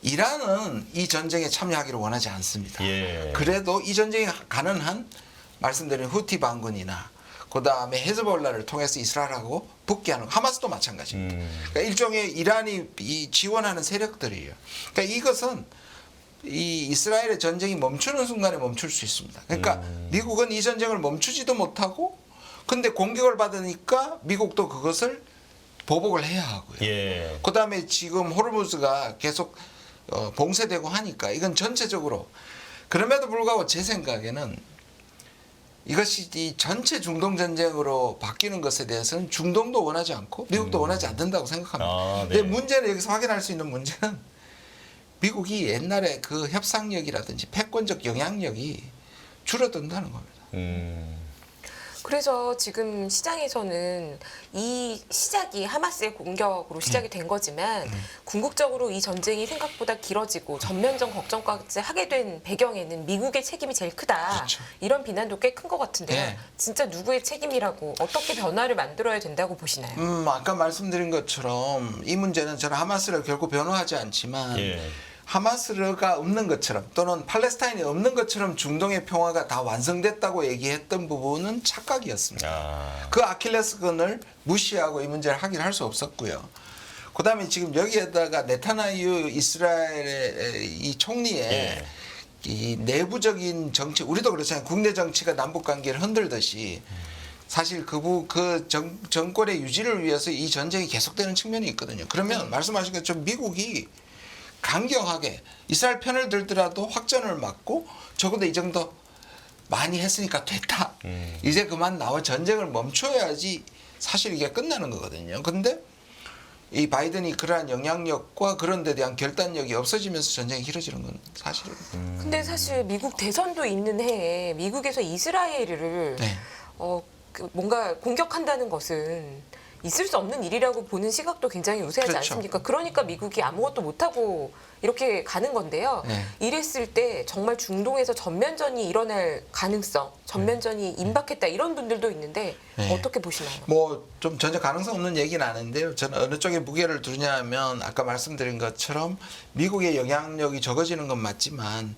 이란은 이 전쟁에 참여하기를 원하지 않습니다. 예. 그래도 이 전쟁이 가는 한 말씀드린 후티 반군이나 그 다음에 헤즈볼라를 통해서 이스라엘하고 붙게 하는 하마스도 마찬가지입니다. 그러니까 일종의 이란이 지원하는 세력들이에요. 그러니까 이것은 이 이스라엘의 전쟁이 멈추는 순간에 멈출 수 있습니다. 그러니까 미국은 이 전쟁을 멈추지도 못하고 근데 공격을 받으니까 미국도 그것을 보복을 해야 하고요. 예. 그 다음에 지금 호르무즈가 계속 봉쇄되고 하니까 이건 전체적으로 그럼에도 불구하고 제 생각에는 이것이 이 전체 중동 전쟁으로 바뀌는 것에 대해서는 중동도 원하지 않고 미국도 원하지 않는다고 생각합니다. 아, 네. 근데 문제는 여기서 확인할 수 있는 문제는 미국이 옛날에 그 협상력이라든지 패권적 영향력이 줄어든다는 겁니다. 그래서 지금 시장에서는 이 시작이 하마스의 공격으로 시작이 된 거지만 궁극적으로 이 전쟁이 생각보다 길어지고 전면전 걱정까지 하게 된 배경에는 미국의 책임이 제일 크다. 그렇죠. 이런 비난도 꽤 큰 것 같은데요. 네. 진짜 누구의 책임이라고 어떻게 변화를 만들어야 된다고 보시나요? 아까 말씀드린 것처럼 이 문제는 저는 하마스를 결코 변호하지 않지만 예. 하마스가 없는 것처럼 또는 팔레스타인이 없는 것처럼 중동의 평화가 다 완성됐다고 얘기했던 부분은 착각이었습니다. 아. 그 아킬레스건을 무시하고 이 문제를 확인할 수 없었고요. 그다음에 지금 여기에다가 네타냐후 이스라엘의 이 총리의 예. 이 내부적인 정치, 우리도 그렇잖아요. 국내 정치가 남북 관계를 흔들듯이 사실 그 정권의 유지를 위해서 이 전쟁이 계속되는 측면이 있거든요. 그러면 말씀하신 것처럼 미국이 강경하게 이스라엘 편을 들더라도 확전을 막고 적어도 이 정도 많이 했으니까 됐다. 이제 그만 나와 전쟁을 멈춰야지 사실 이게 끝나는 거거든요. 근데 이 바이든이 그러한 영향력과 그런 데 대한 결단력이 없어지면서 전쟁이 길어지는 건 사실입니다. 근데 사실 미국 대선도 있는 해에 미국에서 이스라엘을 네. 뭔가 공격한다는 것은 있을 수 없는 일이라고 보는 시각도 굉장히 우세하지 그렇죠. 않습니까? 그러니까 미국이 아무것도 못하고 이렇게 가는 건데요. 네. 이랬을 때 정말 중동에서 전면전이 일어날 가능성, 전면전이 임박했다 이런 분들도 있는데 네. 어떻게 보시나요? 뭐 좀 전혀 가능성 없는 얘기는 아닌데요. 저는 어느 쪽에 무게를 두냐 하면 아까 말씀드린 것처럼 미국의 영향력이 적어지는 건 맞지만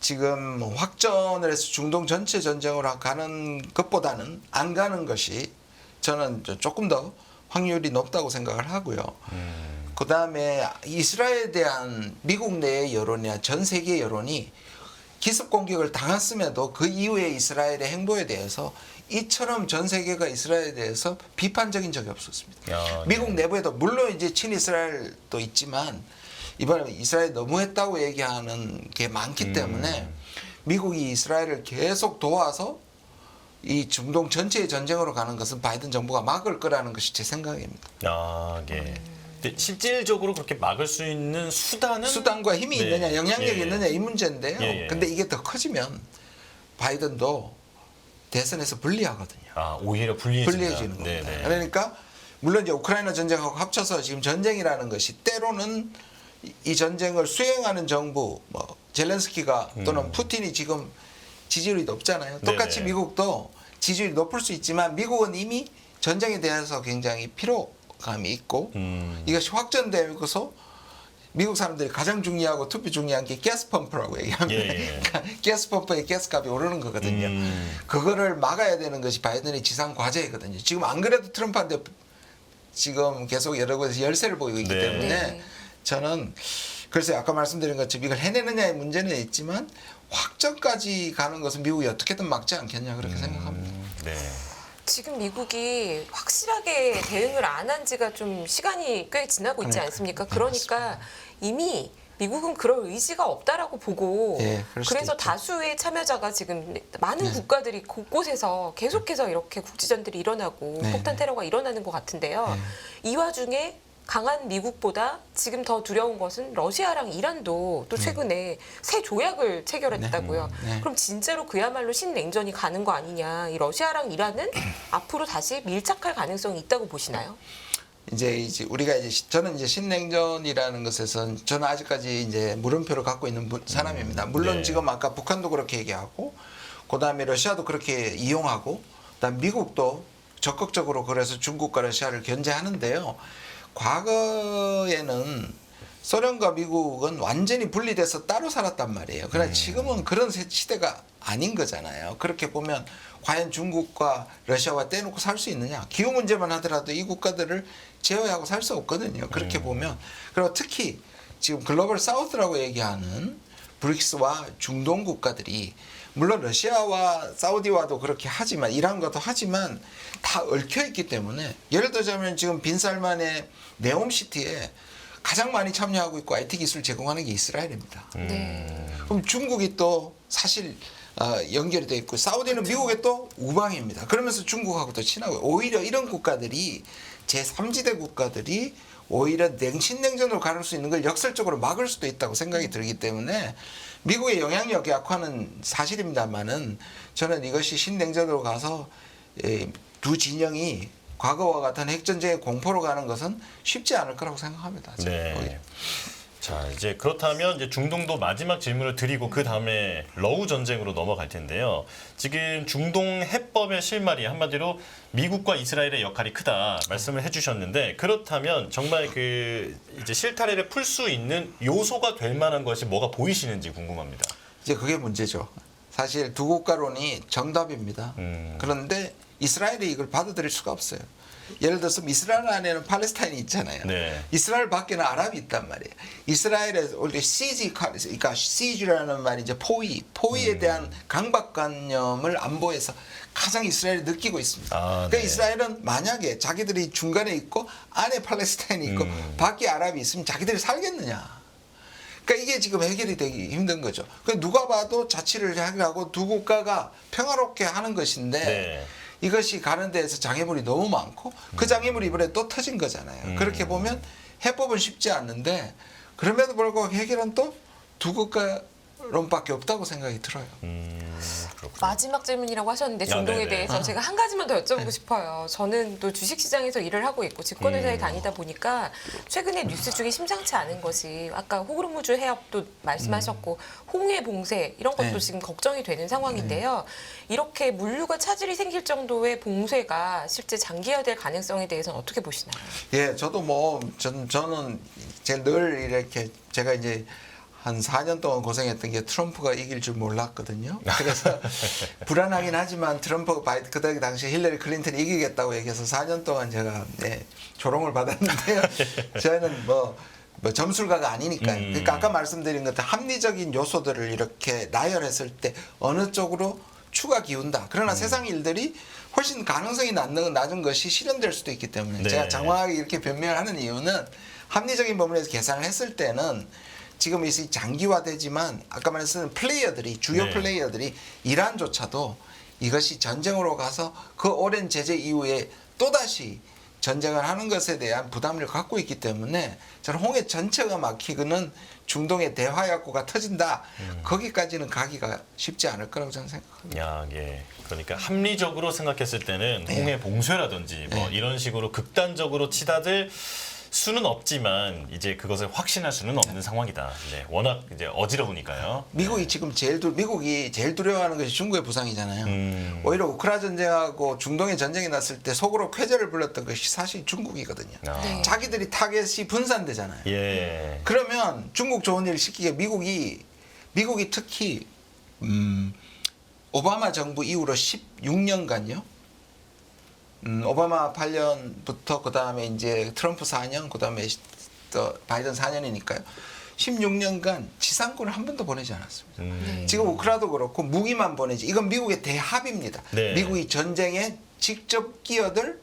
지금 확전을 해서 중동 전체 전쟁으로 가는 것보다는 안 가는 것이 저는 조금 더 확률이 높다고 생각을 하고요. 그 다음에 이스라엘에 대한 미국 내의 여론이나 전 세계 여론이 기습 공격을 당했음에도 그 이후에 이스라엘의 행보에 대해서 이처럼 전 세계가 이스라엘에 대해서 비판적인 적이 없었습니다. 야, 미국 내부에도 물론 이제 친이스라엘도 있지만 이번에 이스라엘 너무했다고 얘기하는 게 많기 때문에 미국이 이스라엘을 계속 도와서 이 중동 전체의 전쟁으로 가는 것은 바이든 정부가 막을 거라는 것이 제 생각입니다. 아, 예. 근데 실질적으로 그렇게 막을 수 있는 수단과 힘이 네. 있느냐, 영향력이 예. 있느냐 이 문제인데요. 예. 근데 이게 더 커지면 바이든도 대선에서 불리하거든요. 아, 오히려 불리해지는 겁니다. 네네. 그러니까 물론 이제 우크라이나 전쟁하고 합쳐서 지금 전쟁이라는 것이 때로는 이 전쟁을 수행하는 정부, 뭐 젤렌스키가 또는 푸틴이 지금 지지율이 높잖아요. 똑같이 네네. 미국도 지지율이 높을 수 있지만 미국은 이미 전쟁에 대해서 굉장히 피로감이 있고 이것이 확전되고서 미국 사람들이 가장 중요하고 투표 중요한 게 가스펌프라고 얘기합니다. 예. 그러니까 가스펌프의 가스값이 오르는 거거든요. 그거를 막아야 되는 것이 바이든의 지상 과제이거든요. 지금 안 그래도 트럼프한테 지금 계속 여러 곳에서 열세를 보이고 있기 네. 때문에 네. 저는 글쎄 아까 말씀드린 것처럼 이걸 해내느냐의 문제는 있지만 확전까지 가는 것은 미국이 어떻게든 막지 않겠냐 그렇게 생각합니다. 네. 지금 미국이 확실하게 대응을 안 한 지가 좀 시간이 꽤 지나고 있지 그러니까요. 않습니까? 네, 그러니까 이미 미국은 그럴 의지가 없다라고 보고 예, 그럴 수도 그래서 있죠. 다수의 참여자가 지금 많은 네. 국가들이 곳곳에서 계속해서 이렇게 국지전들이 일어나고 네, 폭탄 네. 테러가 일어나는 것 같은데요. 이 와중에 강한 미국보다 지금 더 두려운 것은 러시아랑 이란도 또 최근에 새 조약을 체결했다고요. 네. 그럼 진짜로 그야말로 신냉전이 가는 거 아니냐. 이 러시아랑 이란은 앞으로 다시 밀착할 가능성이 있다고 보시나요? 이제 우리가 저는 이제 신냉전이라는 것에선 저는 아직까지 이제 물음표를 갖고 있는 사람입니다. 물론 네. 지금 아까 북한도 그렇게 얘기하고 그다음에 러시아도 그렇게 이용하고 그다음 미국도 적극적으로 그래서 중국과 러시아를 견제하는데요. 과거에는 소련과 미국은 완전히 분리돼서 따로 살았단 말이에요. 그러나 지금은 그런 시대가 아닌 거잖아요. 그렇게 보면 과연 중국과 러시아와 떼놓고 살 수 있느냐. 기후 문제만 하더라도 이 국가들을 제어하고 살 수 없거든요. 그렇게 보면. 그리고 특히 지금 글로벌 사우스라고 얘기하는 브릭스와 중동 국가들이 물론 러시아와 사우디와도 그렇게 하지만 이란과도 하지만 다 얽혀 있기 때문에 예를 들자면 지금 빈살만의 네옴시티에 가장 많이 참여하고 있고 IT 기술 제공하는 게 이스라엘입니다. 네. 그럼 중국이 또 사실 연결이 돼 있고 사우디는 미국의 또 우방입니다. 그러면서 중국하고도 친하고 오히려 이런 국가들이 제3지대 국가들이 오히려 신냉전으로 가를 수 있는 걸 역설적으로 막을 수도 있다고 생각이 들기 때문에 미국의 영향력 약화는 사실입니다만은 저는 이것이 신냉전으로 가서 두 진영이 과거와 같은 핵전쟁의 공포로 가는 것은 쉽지 않을 거라고 생각합니다. 네. 자, 이제 그렇다면 이제 중동도 마지막 질문을 드리고 그 다음에 러우 전쟁으로 넘어갈 텐데요. 지금 중동 해법의 실마리 한마디로 미국과 이스라엘의 역할이 크다 말씀을 해주셨는데 그렇다면 정말 그 이제 실타래를 풀 수 있는 요소가 될 만한 것이 뭐가 보이시는지 궁금합니다. 이제 그게 문제죠. 사실 두 국가론이 정답입니다. 그런데 이스라엘이 이걸 받아들일 수가 없어요. 예를 들어서 이스라엘 안에는 팔레스타인이 있잖아요. 네. 이스라엘 밖에는 아랍이 있단 말이에요. 이스라엘에 원래 그러니까 시즈라는 말이 이제 포위에 대한 강박관념을 안보에서 가장 이스라엘이 느끼고 있습니다. 그러니까 네. 이스라엘은 만약에 자기들이 중간에 있고 안에 팔레스타인이 있고 밖에 아랍이 있으면 자기들이 살겠느냐? 그러니까 이게 지금 해결이 되기 힘든 거죠. 그러니까 누가 봐도 자치를 하고 두 국가가 평화롭게 하는 것인데 네. 이것이 가는 데에서 장애물이 너무 많고 그 장애물이 이번에 또 터진 거잖아요. 그렇게 보면 해법은 쉽지 않는데 그럼에도 불구하고 해결은 또 두 국가론밖에 없다고 생각이 들어요. 그렇군요. 마지막 질문이라고 하셨는데 중동에 네네. 대해서 제가 한 가지만 더 여쭤보고 싶어요. 저는 또 주식시장에서 일을 하고 있고 증권회사에 다니다 보니까 최근에 뉴스 중에 심상치 않은 것이 아까 호르무즈 해협도 말씀하셨고 홍해 봉쇄 이런 것도 네. 지금 걱정이 되는 상황인데요. 이렇게 물류가 차질이 생길 정도의 봉쇄가 실제 장기화될 가능성에 대해서는 어떻게 보시나요? 예, 저도 저는 늘 이렇게 제가 이제 한 4년 동안 고생했던 게 트럼프가 이길 줄 몰랐거든요. 그래서 불안하긴 하지만 그 당시에 힐러리 클린턴이 이기겠다고 얘기해서 4년 동안 제가 조롱을 받았는데요. 저희는 뭐 점술가가 아니니까요. 그러니까 아까 말씀드린 것들 합리적인 요소들을 이렇게 나열했을 때 어느 쪽으로 추가 기운다. 그러나 세상 일들이 훨씬 가능성이 낮은 것이 실현될 수도 있기 때문에 네. 제가 장황하게 이렇게 변명을 하는 이유는 합리적인 부분에서 계산을 했을 때는 지금 이 장기화되지만 아까 말씀드린 주요 네. 플레이어들이 이란조차도 이것이 전쟁으로 가서 그 오랜 제재 이후에 또다시 전쟁을 하는 것에 대한 부담을 갖고 있기 때문에 저는 홍해 전체가 막히고는 중동의 대화약고가 터진다. 거기까지는 가기가 쉽지 않을 거라고 저는 생각합니다. 야, 예. 그러니까 합리적으로 생각했을 때는 홍해 봉쇄라든지 뭐 이런 식으로 극단적으로 치닫을 수는 없지만 이제 그것을 확신할 수는 없는 상황이다. 네, 워낙 이제 어지러우니까요. 미국이 제일 두려워하는 것이 중국의 부상이잖아요. 오히려 우크라 전쟁하고 중동의 전쟁이 났을 때 속으로 쾌재를 불렀던 것이 사실 중국이거든요. 아. 네. 자기들이 타겟이 분산되잖아요. 예. 그러면 중국 좋은 일을 시키게 미국이 특히 오바마 정부 이후로 16년간요. 오바마 8년부터 그 다음에 이제 트럼프 4년, 그 다음에 또 바이든 4년이니까요. 16년간 지상군을 한 번도 보내지 않았습니다. 네. 지금 우크라도 그렇고 무기만 보내지. 이건 미국의 대합입니다. 네. 미국이 전쟁에 직접 끼어들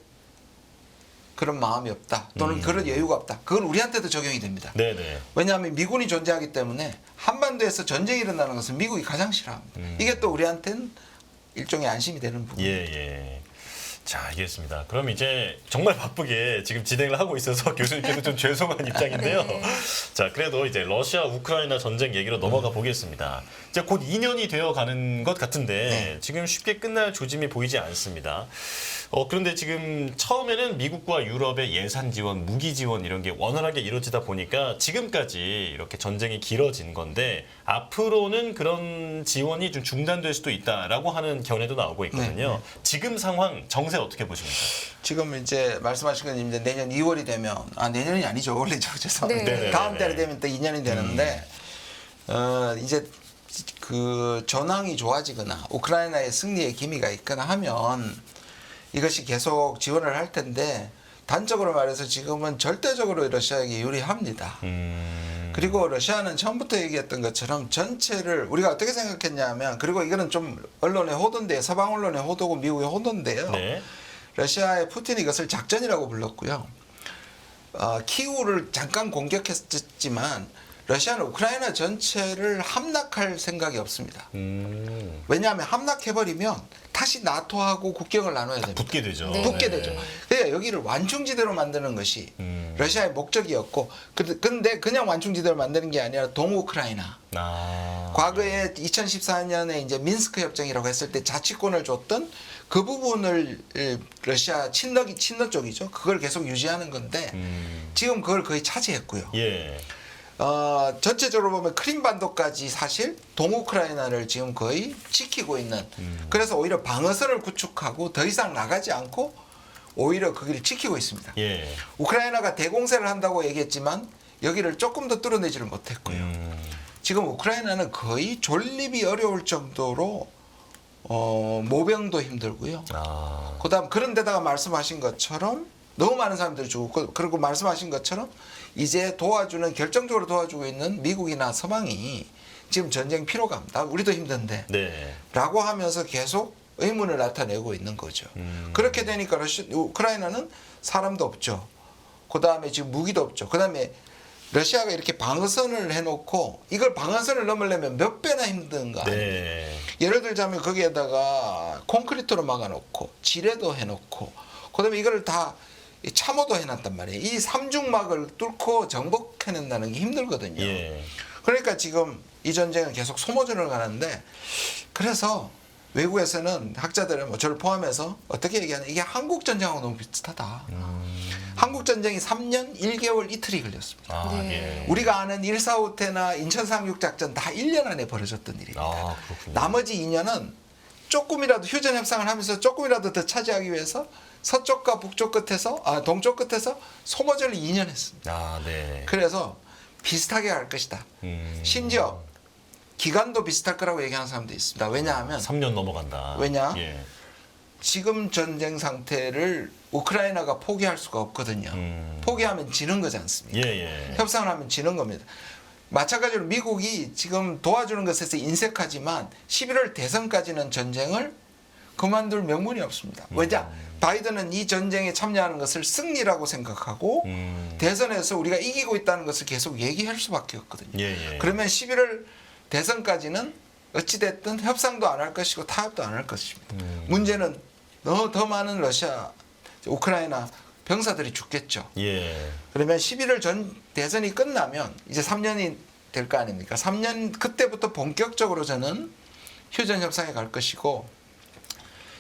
그런 마음이 없다 또는 그런 여유가 없다. 그건 우리한테도 적용이 됩니다. 네네. 왜냐하면 미군이 존재하기 때문에 한반도에서 전쟁이 일어나는 것은 미국이 가장 싫어합니다. 이게 또 우리한테는 일종의 안심이 되는 부분. 예. 자, 알겠습니다. 그럼 이제 정말 바쁘게 지금 진행을 하고 있어서 교수님께도 좀 죄송한 입장인데요. 네. 자, 그래도 이제 러시아 우크라이나 전쟁 얘기로 넘어가 보겠습니다. 이제 곧 2년이 되어 가는 것 같은데 지금 쉽게 끝날 조짐이 보이지 않습니다. 그런데 지금 처음에는 미국과 유럽의 예산 지원, 무기 지원 이런 게 원활하게 이루어지다 보니까 지금까지 이렇게 전쟁이 길어진 건데 앞으로는 그런 지원이 좀 중단될 수도 있다라고 하는 견해도 나오고 있거든요. 지금 상황 정세 어떻게 보십니까? 지금 이제 말씀하신 건 이제 내년 2월이 되면 내년이 아니죠. 원래 죄송합니다. 네. 다음 달이 되면 또 2년이 되는데 이제 그 전황이 좋아지거나 우크라이나의 승리의 기미가 있거나 하면 이것이 계속 지원을 할 텐데 단적으로 말해서 지금은 절대적으로 러시아에게 유리합니다. 그리고 러시아는 처음부터 얘기했던 것처럼 전체를 우리가 어떻게 생각했냐면 그리고 이거는 좀 언론의 호도인데 서방 언론의 호도고 미국의 호도인데요. 네. 러시아의 푸틴이 이것을 작전이라고 불렀고요. 키우를 잠깐 공격했지만 러시아는 우크라이나 전체를 함락할 생각이 없습니다. 왜냐하면 함락해버리면 다시 나토하고 국경을 나눠야 됩니다. 붙게 되죠. 네. 붙게 되죠. 그러니까 여기를 완충지대로 만드는 것이 러시아의 목적이었고 근데 그냥 완충지대로 만드는 게 아니라 동우크라이나. 과거에 2014년에 이제 민스크 협정이라고 했을 때 자치권을 줬던 그 부분을 러시아 친러 쪽이죠. 그걸 계속 유지하는 건데 지금 그걸 거의 차지했고요. 예. 전체적으로 보면 크림반도까지 사실 동우크라이나를 지금 거의 지키고 있는 그래서 오히려 방어선을 구축하고 더 이상 나가지 않고 오히려 거기를 지키고 있습니다. 예. 우크라이나가 대공세를 한다고 얘기했지만 여기를 조금 더 뚫어내지를 못했고요. 지금 우크라이나는 거의 존립이 어려울 정도로 모병도 힘들고요. 그다음 그런 데다가 말씀하신 것처럼 너무 많은 사람들이 죽었고 그리고 말씀하신 것처럼 이제 결정적으로 도와주고 있는 미국이나 서방이 지금 전쟁 피로감, 우리도 힘든데 네. 라고 하면서 계속 의문을 나타내고 있는 거죠. 그렇게 되니까 우크라이나는 사람도 없죠. 그 다음에 지금 무기도 없죠. 그 다음에 러시아가 이렇게 방어선을 해놓고 이걸 방어선을 넘으려면 몇 배나 힘든가. 네. 예를 들자면 거기에다가 콘크리트로 막아놓고 지뢰도 해놓고 그다음에 이거를 다 참호도 해놨단 말이에요. 이 삼중막을 뚫고 정복해낸다는 게 힘들거든요. 예. 그러니까 지금 이 전쟁은 계속 소모전을 가는데 그래서 외국에서는 학자들은 뭐 저를 포함해서 어떻게 얘기하냐 이게 한국 전쟁하고 너무 비슷하다. 한국 전쟁이 3년 1개월 이틀이 걸렸습니다. 네. 예. 우리가 아는 145태나 인천 상륙 작전 다 1년 안에 벌어졌던 일입니다. 그렇군요. 나머지 2년은 조금이라도 휴전 협상을 하면서 조금이라도 더 차지하기 위해서 서쪽과 북쪽 끝에서 동쪽 끝에서 소모전을 2년 했습니다. 네. 그래서 비슷하게 갈 것이다. 심지어 기간도 비슷할 거라고 얘기하는 사람도 있습니다. 왜냐하면 3년 넘어간다. 왜냐? 예. 지금 전쟁 상태를 우크라이나가 포기할 수가 없거든요. 포기하면 지는 거지 않습니까? 예. 협상을 하면 지는 겁니다. 마찬가지로 미국이 지금 도와주는 것에서 인색하지만 11월 대선까지는 전쟁을 그만둘 명분이 없습니다. 왜냐? 바이든은 이 전쟁에 참여하는 것을 승리라고 생각하고 대선에서 우리가 이기고 있다는 것을 계속 얘기할 수밖에 없거든요. 예. 그러면 11월 대선까지는 어찌됐든 협상도 안 할 것이고 타협도 안 할 것입니다. 문제는 더 많은 우크라이나 병사들이 죽겠죠. 예. 그러면 11월 전 대선이 끝나면 이제 3년이 될 거 아닙니까? 3년 그때부터 본격적으로 저는 휴전 협상에 갈 것이고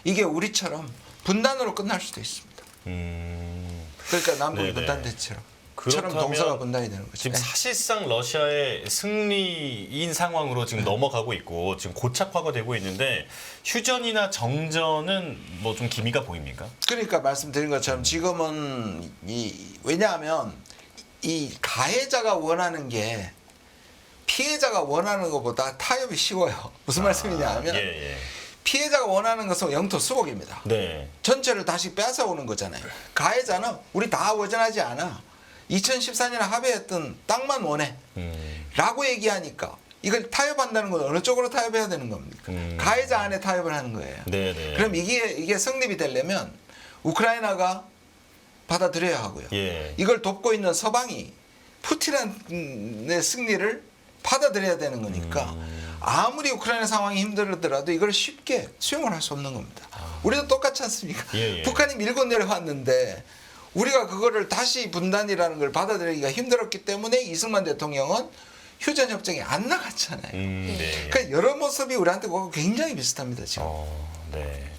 이게 우리처럼 분단으로 끝날 수도 있습니다. 그러니까 남북 네네. 분단 대처럼 그렇다면 동서가 분단이 되는 거죠. 지금 네. 사실상 러시아의 승리인 상황으로 지금 넘어가고 있고 지금 고착화가 되고 있는데 휴전이나 정전은 뭐 좀 기미가 보입니까? 그러니까 말씀드린 것처럼 지금은 왜냐하면 이 가해자가 원하는 게 피해자가 원하는 것보다 타협이 쉬워요. 무슨 말씀이냐 하면 예. 피해자가 원하는 것은 영토 수복입니다. 네. 전체를 다시 뺏어오는 거잖아요. 가해자는 우리 다 원전하지 않아. 2014년에 합의했던 땅만 원해. 라고 얘기하니까 이걸 타협한다는 건 어느 쪽으로 타협해야 되는 겁니까? 가해자 안에 타협을 하는 거예요. 네네. 그럼 이게 성립이 되려면 우크라이나가 받아들여야 하고요. 예. 이걸 돕고 있는 서방이 푸틴의 승리를 받아들여야 되는 거니까 아무리 우크라이나 상황이 힘들더라도 이걸 쉽게 수용을 할 수 없는 겁니다. 우리도 똑같지 않습니까? 예, 예. 북한이 밀고 내려왔는데 우리가 그거를 다시 분단이라는 걸 받아들이기가 힘들었기 때문에 이승만 대통령은 휴전 협정에 안 나갔잖아요. 네. 그러니까 여러 모습이 우리한테 그거 굉장히 비슷합니다 지금. 네.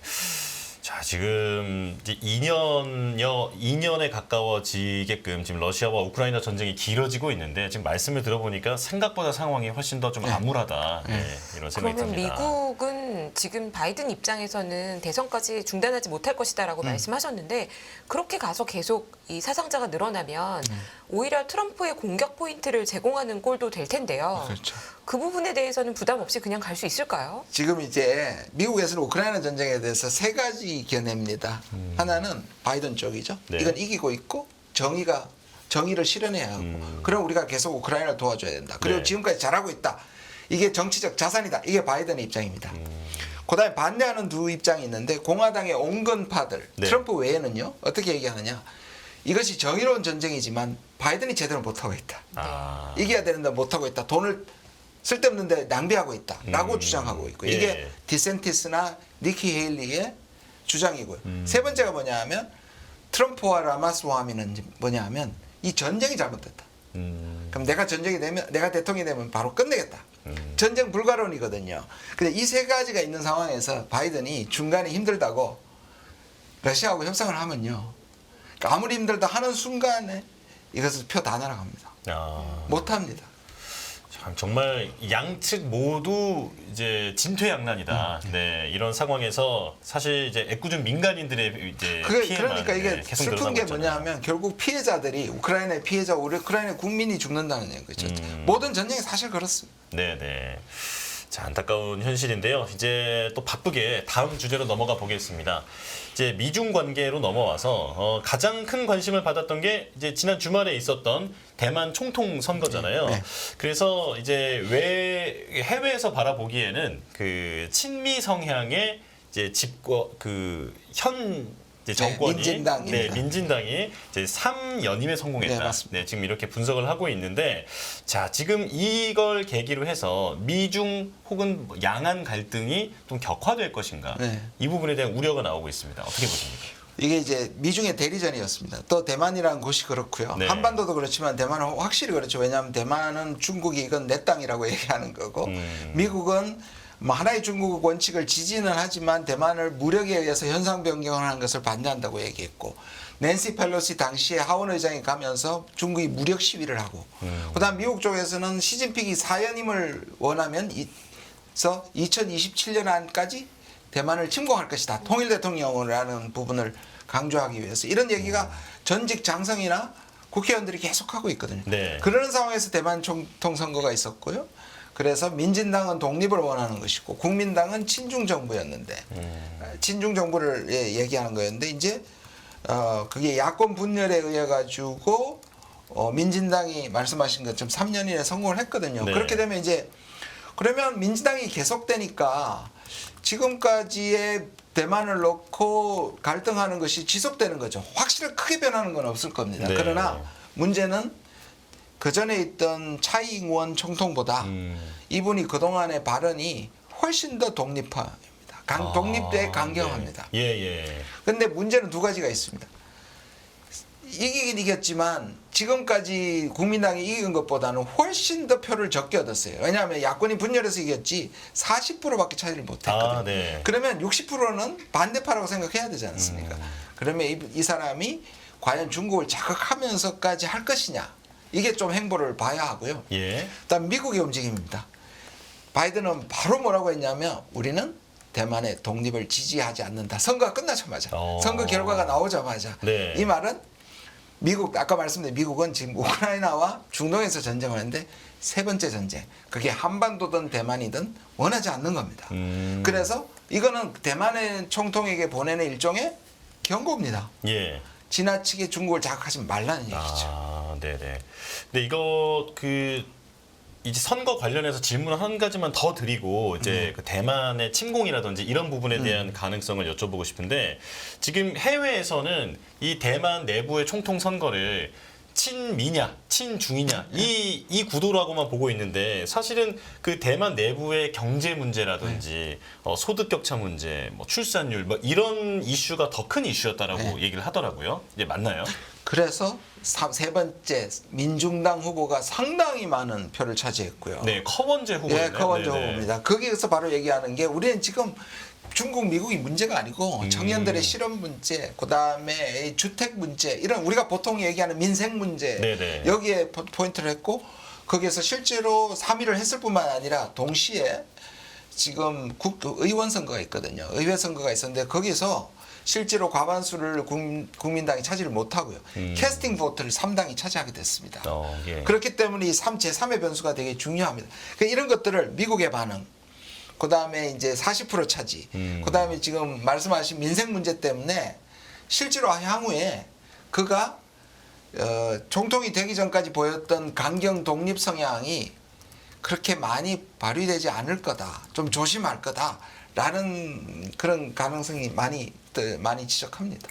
자, 지금 이제 2년에 가까워지게끔 지금 러시아와 우크라이나 전쟁이 길어지고 있는데 지금 말씀을 들어보니까 생각보다 상황이 훨씬 더 좀 암울하다. 네, 이런 생각이 그러면 듭니다. 미국은 지금 바이든 입장에서는 대선까지 중단하지 못할 것이다라고 말씀하셨는데 그렇게 가서 계속 이 사상자가 늘어나면 오히려 트럼프의 공격 포인트를 제공하는 꼴도 될 텐데요. 그렇죠. 그 부분에 대해서는 부담 없이 그냥 갈 수 있을까요? 지금 이제 미국에서는 우크라이나 전쟁에 대해서 세 가지 견해입니다. 하나는 바이든 쪽이죠. 네. 이건 이기고 있고 정의를 실현해야 하고 그럼 우리가 계속 우크라이나를 도와줘야 된다. 그리고 네. 지금까지 잘하고 있다. 이게 정치적 자산이다. 이게 바이든의 입장입니다. 그다음에 반대하는 두 입장이 있는데 공화당의 온건파들 네. 트럼프 외에는요. 어떻게 얘기하느냐. 이것이 정의로운 전쟁이지만 바이든이 제대로 못하고 있다. 아, 이겨야 되는데 못하고 있다. 돈을 쓸데없는데 낭비하고 있다라고 주장하고 있고 예. 이게 디센티스나 니키 헤일리의 주장이고요. 세 번째가 뭐냐 하면 트럼프와 라마스와미는 뭐냐 하면 이 전쟁이 잘못됐다. 그럼 내가 대통령이 되면 바로 끝내겠다. 전쟁 불가론이거든요. 근데 이 세 가지가 있는 상황에서 바이든이 중간에 힘들다고 러시아하고 협상을 하면요. 그러니까 아무리 힘들다 하는 순간에 이것을 표 다 날아갑니다. 못합니다. 참 정말 양측 모두 이제 진퇴양난이다. 네, 이런 상황에서 사실 이제 애꿎은 민간인들의 이제 피해만 그러니까 이게 계속 슬픈 늘어나고 게 있잖아요. 뭐냐하면 결국 피해자들이 우크라이나의 피해자, 우크라이나 국민이 죽는다는 얘기죠. 모든 전쟁이 사실 그렇습니다. 네, 네. 자, 안타까운 현실인데요. 이제 또 바쁘게 다음 주제로 넘어가 보겠습니다. 이제 미중 관계로 넘어와서 가장 큰 관심을 받았던 게 이제 지난 주말에 있었던 대만 총통 선거잖아요. 네. 그래서 이제 해외에서 바라보기에는 그 친미 성향의 이제 현 정권이 민진당입니다. 민진당이 이제 3연임에 성공했다. 네, 맞습니다. 네, 지금 이렇게 분석을 하고 있는데, 자, 지금 이걸 계기로 해서 미중 혹은 양안 갈등이 좀 격화될 것인가? 네. 이 부분에 대한 우려가 나오고 있습니다. 어떻게 보십니까? 이게 이제 미중의 대리전이었습니다. 또 대만이라는 곳이 그렇고요. 네. 한반도도 그렇지만 대만은 확실히 그렇죠. 왜냐하면 대만은 중국이 이건 내 땅이라고 얘기하는 거고 미국은 뭐 하나의 중국 원칙을 지지는 하지만 대만을 무력에 의해서 현상 변경하는 것을 반대한다고 얘기했고 낸시 펠로시 당시에 하원 의장이 가면서 중국이 무력 시위를 하고 그다음 미국 쪽에서는 시진핑이 4연임을 원하면 2027년 안까지 대만을 침공할 것이다. 통일 대통령이라는 부분을 강조하기 위해서 이런 얘기가 전직 장성이나 국회의원들이 계속하고 있거든요. 네. 그런 상황에서 대만 총통 선거가 있었고요. 그래서 민진당은 독립을 원하는 것이고 국민당은 친중 정부였는데 친중 정부를 얘기하는 거였는데 이제 그게 야권 분열에 의해 가지고 민진당이 말씀하신 것처럼 3년 이내 성공을 했거든요. 네. 그렇게 되면 이제 그러면 민진당이 계속되니까 지금까지의 대만을 놓고 갈등하는 것이 지속되는 거죠. 확실히 크게 변하는 건 없을 겁니다. 네. 그러나 문제는 그 전에 있던 차이잉원 총통보다 이분이 그동안의 발언이 훨씬 더 독립화입니다. 독립에 강경합니다. 네. 예. 그런데 문제는 두 가지가 있습니다. 이기긴 이겼지만 지금까지 국민당이 이긴 것보다는 훨씬 더 표를 적게 얻었어요. 왜냐하면 야권이 분열해서 이겼지 40%밖에 차지를 못했거든요. 네. 그러면 60%는 반대파라고 생각해야 되지 않습니까? 그러면 이 사람이 과연 중국을 자극하면서까지 할 것이냐? 이게 좀 행보를 봐야 하고요. 예. 일단 미국의 움직임입니다. 바이든은 바로 뭐라고 했냐면 우리는 대만의 독립을 지지하지 않는다. 선거가 끝나자마자 선거 결과가 나오자마자 네. 이 말은 미국 아까 말씀드린 미국은 지금 우크라이나와 중동에서 전쟁을 하는데 세 번째 전쟁 그게 한반도든 대만이든 원하지 않는 겁니다. 그래서 이거는 대만의 총통에게 보내는 일종의 경고입니다. 예. 지나치게 중국을 자극하지 말라는 얘기죠. 네네. 근데 이거 이제 선거 관련해서 질문 한 가지만 더 드리고 이제 그 대만의 침공이라든지 이런 부분에 대한 가능성을 여쭤보고 싶은데 지금 해외에서는 이 대만 내부의 총통 선거를 친미냐, 친중이냐 이 구도라고만 보고 있는데 사실은 그 대만 내부의 경제 문제라든지 소득 격차 문제, 뭐 출산율 뭐 이런 이슈가 더 큰 이슈였다라고 얘기를 하더라고요. 이제 맞나요? 그래서 세 번째 민중당 후보가 상당히 많은 표를 차지했고요. 네, 커먼제 후보네요. 예, 커먼제 네네. 후보입니다. 거기에서 바로 얘기하는 게 우리는 지금 중국, 미국이 문제가 아니고 청년들의 실업 문제, 그다음에 주택 문제 이런 우리가 보통 얘기하는 민생 문제 네네. 여기에 포인트를 했고 거기에서 실제로 3위를 했을 뿐만 아니라 동시에 지금 의원 선거가 있거든요. 의회 선거가 있었는데 거기서 실제로 과반수를 국민당이 차지를 못하고요. 캐스팅 보트를 3당이 차지하게 됐습니다. 예. 그렇기 때문에 이 제3의 변수가 되게 중요합니다. 그러니까 이런 것들을 미국의 반응, 그 다음에 이제 40% 차지, 그 다음에 지금 말씀하신 민생 문제 때문에 실제로 향후에 그가 총통이 되기 전까지 보였던 강경 독립 성향이 그렇게 많이 발휘되지 않을 거다, 좀 조심할 거다라는 그런 가능성이 많이 지적합니다.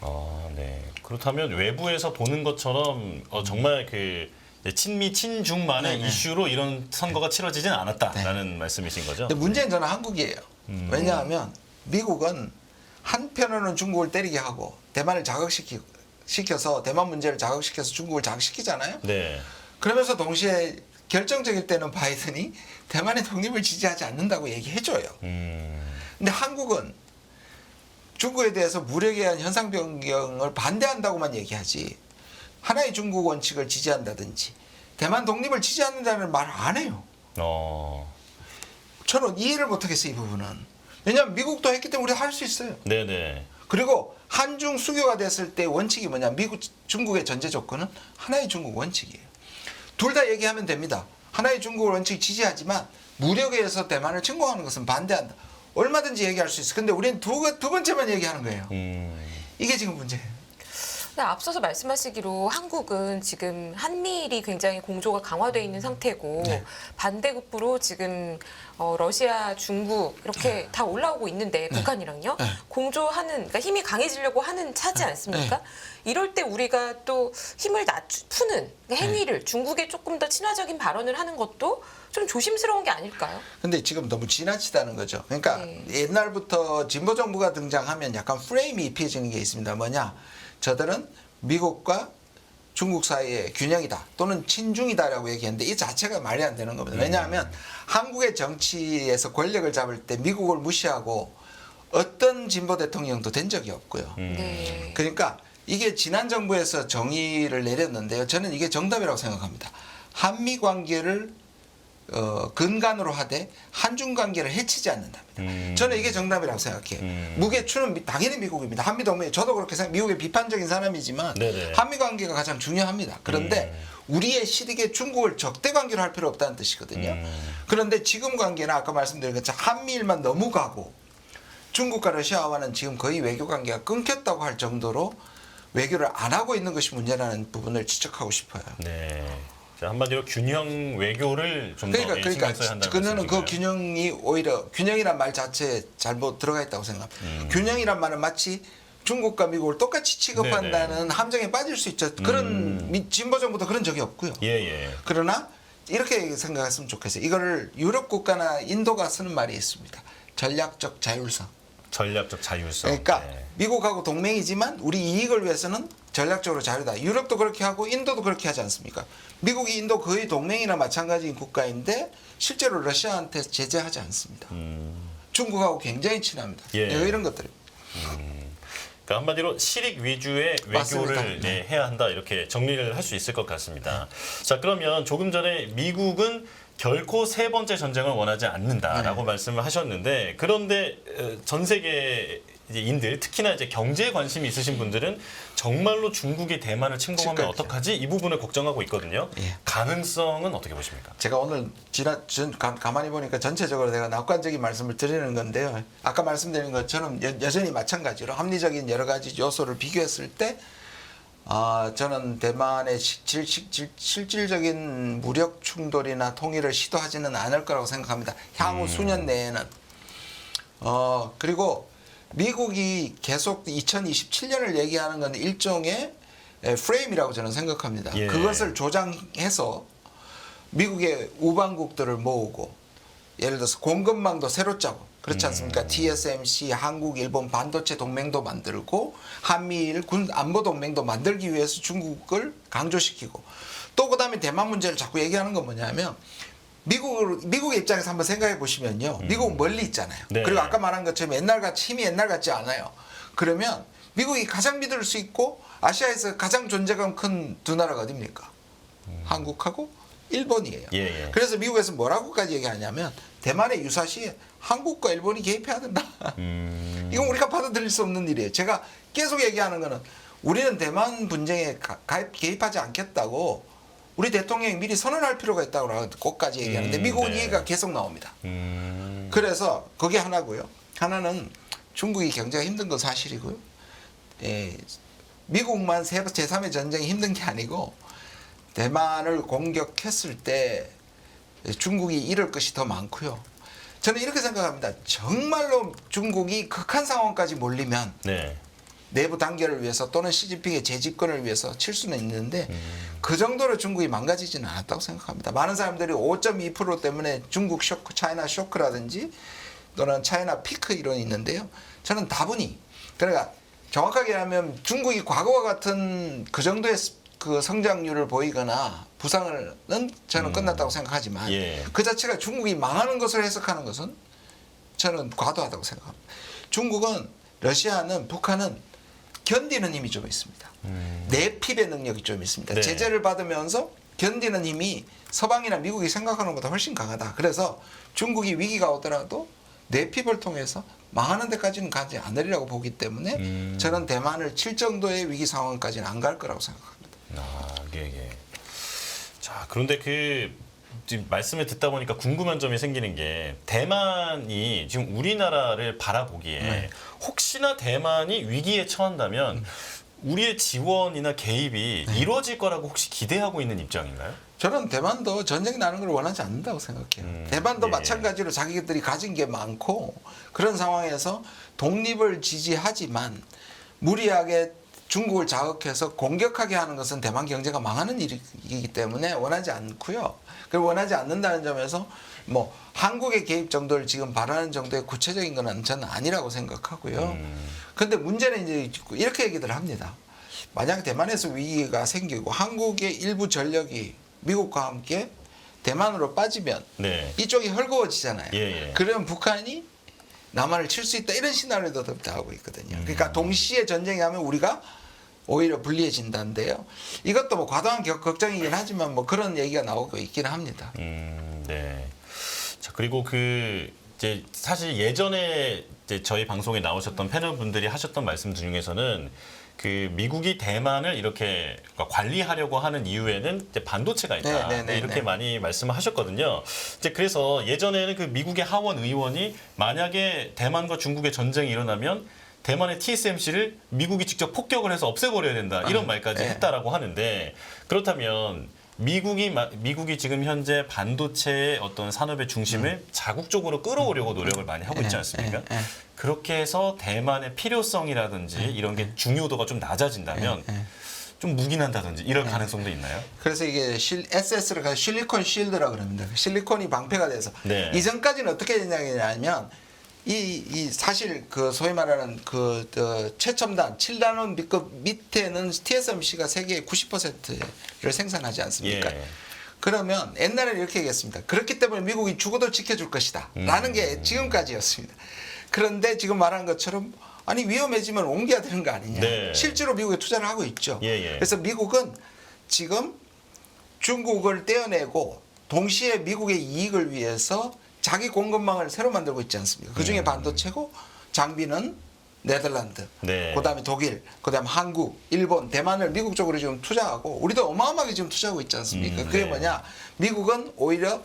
네. 그렇다면 외부에서 보는 것처럼 정말 그 친미 친중만의 네네. 이슈로 이런 선거가 치러지진 않았다라는 말씀이신 거죠? 근데 문제는 저는 한국이에요. 왜냐하면 미국은 한편으로는 중국을 때리게 하고 대만을 자극시켜서 대만 문제를 자극시켜서 중국을 자극시키잖아요. 네. 그러면서 동시에 결정적일 때는 바이든이 대만의 독립을 지지하지 않는다고 얘기해줘요. 근데 한국은 중국에 대해서 무력에 의한 현상 변경을 반대한다고만 얘기하지 하나의 중국 원칙을 지지한다든지 대만 독립을 지지한다는 말을 안 해요. 저는 이해를 못하겠어요, 이 부분은. 왜냐하면 미국도 했기 때문에 우리가 할 수 있어요. 네네. 그리고 한중 수교가 됐을 때 원칙이 뭐냐, 중국의 전제 조건은 하나의 중국 원칙이에요. 둘 다 얘기하면 됩니다. 하나의 중국 원칙 지지하지만 무력에 의해서 대만을 침공하는 것은 반대한다. 얼마든지 얘기할 수 있어. 근데 우리는 두 번째만 얘기하는 거예요. 이게 지금 문제예요. 근데 앞서서 말씀하시기로 한국은 지금 한미일이 굉장히 공조가 강화되어 있는 상태고 네. 반대급부로 지금 러시아, 중국 이렇게 다 올라오고 있는데 북한이랑요 공조하는 그러니까 힘이 강해지려고 하는 차지 않습니까? 이럴 때 우리가 또 힘을 푸는 그러니까 행위를 중국에 조금 더 친화적인 발언을 하는 것도 좀 조심스러운 게 아닐까요? 근데 지금 너무 지나치다는 거죠. 그러니까 옛날부터 진보 정부가 등장하면 약간 프레임이 입혀지는 게 있습니다. 뭐냐? 저들은 미국과 중국 사이의 균형이다 또는 친중이다라고 얘기했는데 이 자체가 말이 안 되는 겁니다. 왜냐하면 한국의 정치에서 권력을 잡을 때 미국을 무시하고 어떤 진보 대통령도 된 적이 없고요. 네. 그러니까 이게 지난 정부에서 정의를 내렸는데요. 저는 이게 정답이라고 생각합니다. 한미 관계를 근간으로 하되 한중 관계를 해치지 않는답니다. 저는 이게 정답이라고 생각해요. 무게추는 당연히 미국입니다. 한미 동맹 저도 그렇게 생각. 미국의 비판적인 사람이지만 네네. 한미 관계가 가장 중요합니다. 그런데 우리의 시력에 중국을 적대 관계로 할 필요 없다는 뜻이거든요. 그런데 지금 관계는 아까 말씀드린 것처럼 한미일만 너무 가고 중국과 러시아와는 지금 거의 외교 관계가 끊겼다고 할 정도로 외교를 안 하고 있는 것이 문제라는 부분을 지적하고 싶어요. 네. 자, 한마디로 균형 외교를 좀 더 신경 써야 한다는 그거는 그 말씀이신가요? 균형이 오히려 균형이란 말 자체에 잘못 들어가 있다고 생각합니다. 균형이란 말은 마치 중국과 미국을 똑같이 취급한다는 함정에 빠질 수 있죠. 그런 진보 정부도 그런 적이 없고요. 예. 그러나 이렇게 생각했으면 좋겠어요. 이거를 유럽 국가나 인도가 쓰는 말이 있습니다. 전략적 자율성. 전략적 자율성. 그러니까 네. 미국하고 동맹이지만 우리 이익을 위해서는 전략적으로 자유다. 유럽도 그렇게 하고 인도도 그렇게 하지 않습니까? 미국이 인도 거의 동맹이나 마찬가지인 국가인데 실제로 러시아한테 제재하지 않습니다. 중국하고 굉장히 친합니다. 예. 이런 것들. 그러니까 한마디로 실익 위주의 외교를 맞습니다. 해야 한다 이렇게 정리를 할 수 있을 것 같습니다. 자, 그러면 조금 전에 미국은 결코 세 번째 전쟁을 원하지 않는다라고 말씀을 하셨는데 그런데 전 세계인들 특히나 이제 경제에 관심이 있으신 분들은 정말로 중국이 대만을 침공하면 어떡하지? 이 부분을 걱정하고 있거든요. 예. 가능성은 어떻게 보십니까? 제가 오늘 가만히 보니까 전체적으로 내가 낙관적인 말씀을 드리는 건데요. 아까 말씀드린 것처럼 여전히 마찬가지로 합리적인 여러 가지 요소를 비교했을 때 저는 대만의 실질적인 무력 충돌이나 통일을 시도하지는 않을 거라고 생각합니다. 향후 수년 내에는. 그리고 미국이 계속 2027년을 얘기하는 건 일종의 프레임이라고 저는 생각합니다. 예. 그것을 조장해서 미국의 우방국들을 모으고 예를 들어서 공급망도 새로 짜고 그렇지 않습니까? TSMC, 한국, 일본 반도체 동맹도 만들고 한미일 군 안보 동맹도 만들기 위해서 중국을 강조시키고 또 그다음에 대만 문제를 자꾸 얘기하는 건 뭐냐면 미국의 입장에서 한번 생각해 보시면요. 미국은 멀리 있잖아요. 네. 그리고 아까 말한 것처럼 힘이 옛날 같지 않아요. 그러면 미국이 가장 믿을 수 있고 아시아에서 가장 존재감 큰 두 나라가 어디입니까? 한국하고 일본이에요. 예. 그래서 미국에서 뭐라고까지 얘기하냐면 대만의 유사시에 한국과 일본이 개입해야 된다. 이건 우리가 받아들일 수 없는 일이에요. 제가 계속 얘기하는 거는 우리는 대만 분쟁에 개입하지 않겠다고 우리 대통령이 미리 선언할 필요가 있다고 꼭까지 얘기하는데 미국은 이 얘기가 계속 나옵니다. 그래서 그게 하나고요. 하나는 중국이 경제가 힘든 건 사실이고요. 미국만 제3의 전쟁이 힘든 게 아니고 대만을 공격했을 때 중국이 잃을 것이 더 많고요. 저는 이렇게 생각합니다. 정말로 중국이 극한 상황까지 몰리면 네. 내부 단결을 위해서 또는 시진핑의 재집권을 위해서 칠 수는 있는데 그 정도로 중국이 망가지지는 않았다고 생각합니다. 많은 사람들이 5.2% 때문에 중국 쇼크, 차이나 쇼크라든지 또는 차이나 피크 이론이 있는데요. 저는 다분히 그러니까 정확하게 하면 중국이 과거와 같은 그 정도의 그 성장률을 보이거나 부상은 저는 끝났다고 생각하지만 예. 그 자체가 중국이 망하는 것을 해석하는 것은 저는 과도하다고 생각합니다. 중국은 러시아는 북한은 견디는 힘이 좀 있습니다. 내핍의 능력이 좀 있습니다. 네. 제재를 받으면서 견디는 힘이 서방이나 미국이 생각하는 것보다 훨씬 강하다. 그래서 중국이 위기가 오더라도 내핍을 통해서 망하는 데까지는 가지 않으리라고 보기 때문에 저는 대만을 칠 정도의 위기 상황까지는 안 갈 거라고 생각합니다. 예. 자, 그런데 지금 말씀을 듣다 보니까 궁금한 점이 생기는 게 대만이 지금 우리나라를 바라보기에 혹시나 대만이 위기에 처한다면 우리의 지원이나 개입이 이루어질 거라고 혹시 기대하고 있는 입장인가요? 저는 대만도 전쟁 나는 걸 원하지 않는다고 생각해요. 대만도 예. 마찬가지로 자기들이 가진 게 많고 그런 상황에서 독립을 지지하지만 무리하게 중국을 자극해서 공격하게 하는 것은 대만 경제가 망하는 일이기 때문에 원하지 않고요. 그리고 원하지 않는다는 점에서 뭐 한국의 개입 정도를 지금 바라는 정도의 구체적인 건 저는 아니라고 생각하고요. 그런데 문제는 이제 이렇게 얘기들 합니다. 만약 대만에서 위기가 생기고 한국의 일부 전력이 미국과 함께 대만으로 빠지면 네. 이쪽이 헐거워지잖아요. 예. 그러면 북한이 남한을 칠 수 있다 이런 시나리오도 하고 있거든요. 그러니까 동시에 전쟁이 하면 우리가 오히려 불리해진다는데요. 이것도 뭐 과도한 걱정이긴 하지만 뭐 그런 얘기가 나오고 있기는 합니다. 네. 자, 그리고 이제 사실 예전에 이제 저희 방송에 나오셨던 패널분들이 하셨던 말씀 중에서는 미국이 대만을 이렇게 관리하려고 하는 이유에는 이제 반도체가 있다. 이렇게 많이 말씀을 하셨거든요. 이제 그래서 예전에는 미국의 하원 의원이 만약에 대만과 중국의 전쟁이 일어나면 대만의 TSMC를 미국이 직접 폭격을 해서 없애버려야 된다. 이런 말까지 했다라고 하는데 그렇다면 미국이 지금 현재 반도체의 어떤 산업의 중심을 자국적으로 끌어오려고 노력을 많이 하고 있지 않습니까? 그렇게 해서 대만의 필요성이라든지 이런 게 중요도가 좀 낮아진다면 좀 묵인한다든지 이럴 가능성도 있나요? 그래서 이게 SS를 가지고 실리콘 실드라고 그럽니다. 실리콘이 방패가 돼서 네. 이전까지는 어떻게 되냐면 이 사실 소위 말하는 최첨단 7나노급 밑에는 TSMC가 세계의 90%를 생산하지 않습니까? 예. 그러면 옛날에는 이렇게 얘기했습니다. 그렇기 때문에 미국이 죽어도 지켜줄 것이다. 라는 게 지금까지였습니다. 그런데 지금 말한 것처럼 아니 위험해지면 옮겨야 되는 거 아니냐. 네. 실제로 미국에 투자를 하고 있죠. 예. 그래서 미국은 지금 중국을 떼어내고 동시에 미국의 이익을 위해서 자기 공급망을 새로 만들고 있지 않습니까? 그중에 반도체고 장비는 네덜란드, 네. 그다음에 독일, 그다음에 한국, 일본, 대만을 미국 쪽으로 지금 투자하고 우리도 어마어마하게 지금 투자하고 있지 않습니까? 그게 뭐냐? 미국은 오히려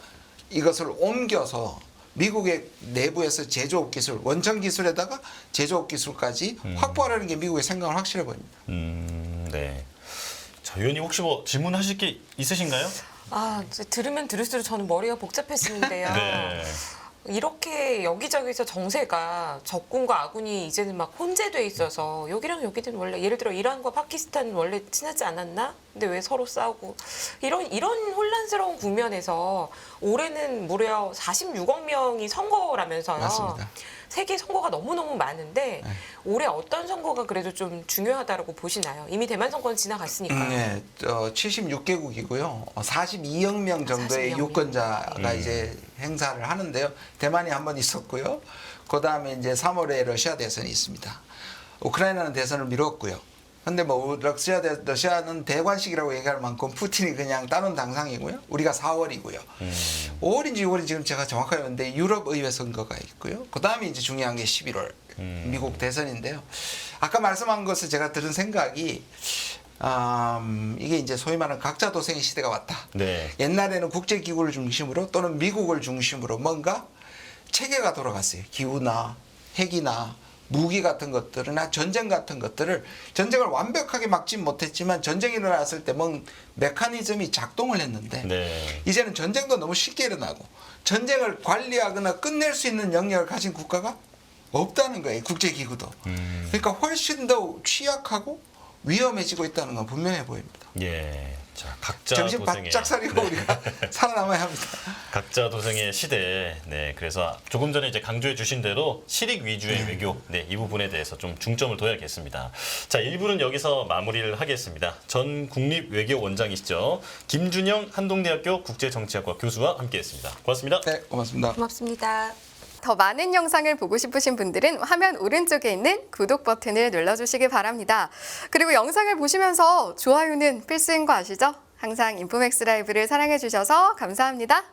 이것을 옮겨서 미국의 내부에서 제조업 기술, 원천 기술에다가 제조업 기술까지 확보하려는 게 미국의 생각은 확실해 보입니다. 네. 자, 의원님 혹시 뭐 질문하실 게 있으신가요? 아, 들으면 들을수록 저는 머리가 복잡해지는데요. 네. 이렇게 여기저기서 정세가 적군과 아군이 이제는 막 혼재돼 있어서 여기랑 여기는 원래 예를 들어 이란과 파키스탄 원래 친하지 않았나? 근데 왜 서로 싸우고 이런 혼란스러운 국면에서 올해는 무려 46억 명이 선거라면서요. 맞습니다. 세계 선거가 너무너무 많은데 올해 어떤 선거가 그래도 좀 중요하다고 보시나요? 이미 대만 선거는 지나갔으니까요. 네, 76개국이고요. 42억 명 정도의 42억 명. 유권자가 이제 행사를 하는데요. 대만이 한 번 있었고요. 그 다음에 이제 3월에 러시아 대선이 있습니다. 우크라이나는 대선을 미뤘고요. 근데 뭐 러시아는 대관식이라고 얘기할 만큼 푸틴이 그냥 따놓은 당상이고요. 우리가 4월이고요. 5월인지 6월인지 지금 제가 정확하게 했는데 유럽 의회 선거가 있고요. 그 다음에 이제 중요한 게 11월 미국 대선인데요. 아까 말씀한 것을 제가 들은 생각이 이게 이제 소위 말하는 각자 도생의 시대가 왔다. 네. 옛날에는 국제기구를 중심으로 또는 미국을 중심으로 뭔가 체계가 돌아갔어요. 기후나 핵이나 무기 같은 것들이나 전쟁 같은 것들을 전쟁을 완벽하게 막진 못했지만 전쟁이 일어났을 때 뭔 메커니즘이 작동을 했는데 네. 이제는 전쟁도 너무 쉽게 일어나고 전쟁을 관리하거나 끝낼 수 있는 영역을 가진 국가가 없다는 거예요. 국제기구도. 그러니까 훨씬 더 취약하고 위험해지고 있다는 건 분명해 보입니다. 예. 자, 각자 정신 도생의 바짝 차리고 우리가 살아남아야 합니다. 각자 도생의 시대. 네, 그래서 조금 전에 이제 강조해 주신 대로 실익 위주의 외교. 네, 이 부분에 대해서 좀 중점을 둬야겠습니다. 자, 1부는 여기서 마무리를 하겠습니다. 전 국립외교원장이시죠. 김준영 한동대학교 국제정치학과 교수와 함께했습니다. 고맙습니다. 네, 고맙습니다. 고맙습니다. 더 많은 영상을 보고 싶으신 분들은 화면 오른쪽에 있는 구독 버튼을 눌러주시기 바랍니다. 그리고 영상을 보시면서 좋아요는 필수인 거 아시죠? 항상 인포맥스 라이브를 사랑해주셔서 감사합니다.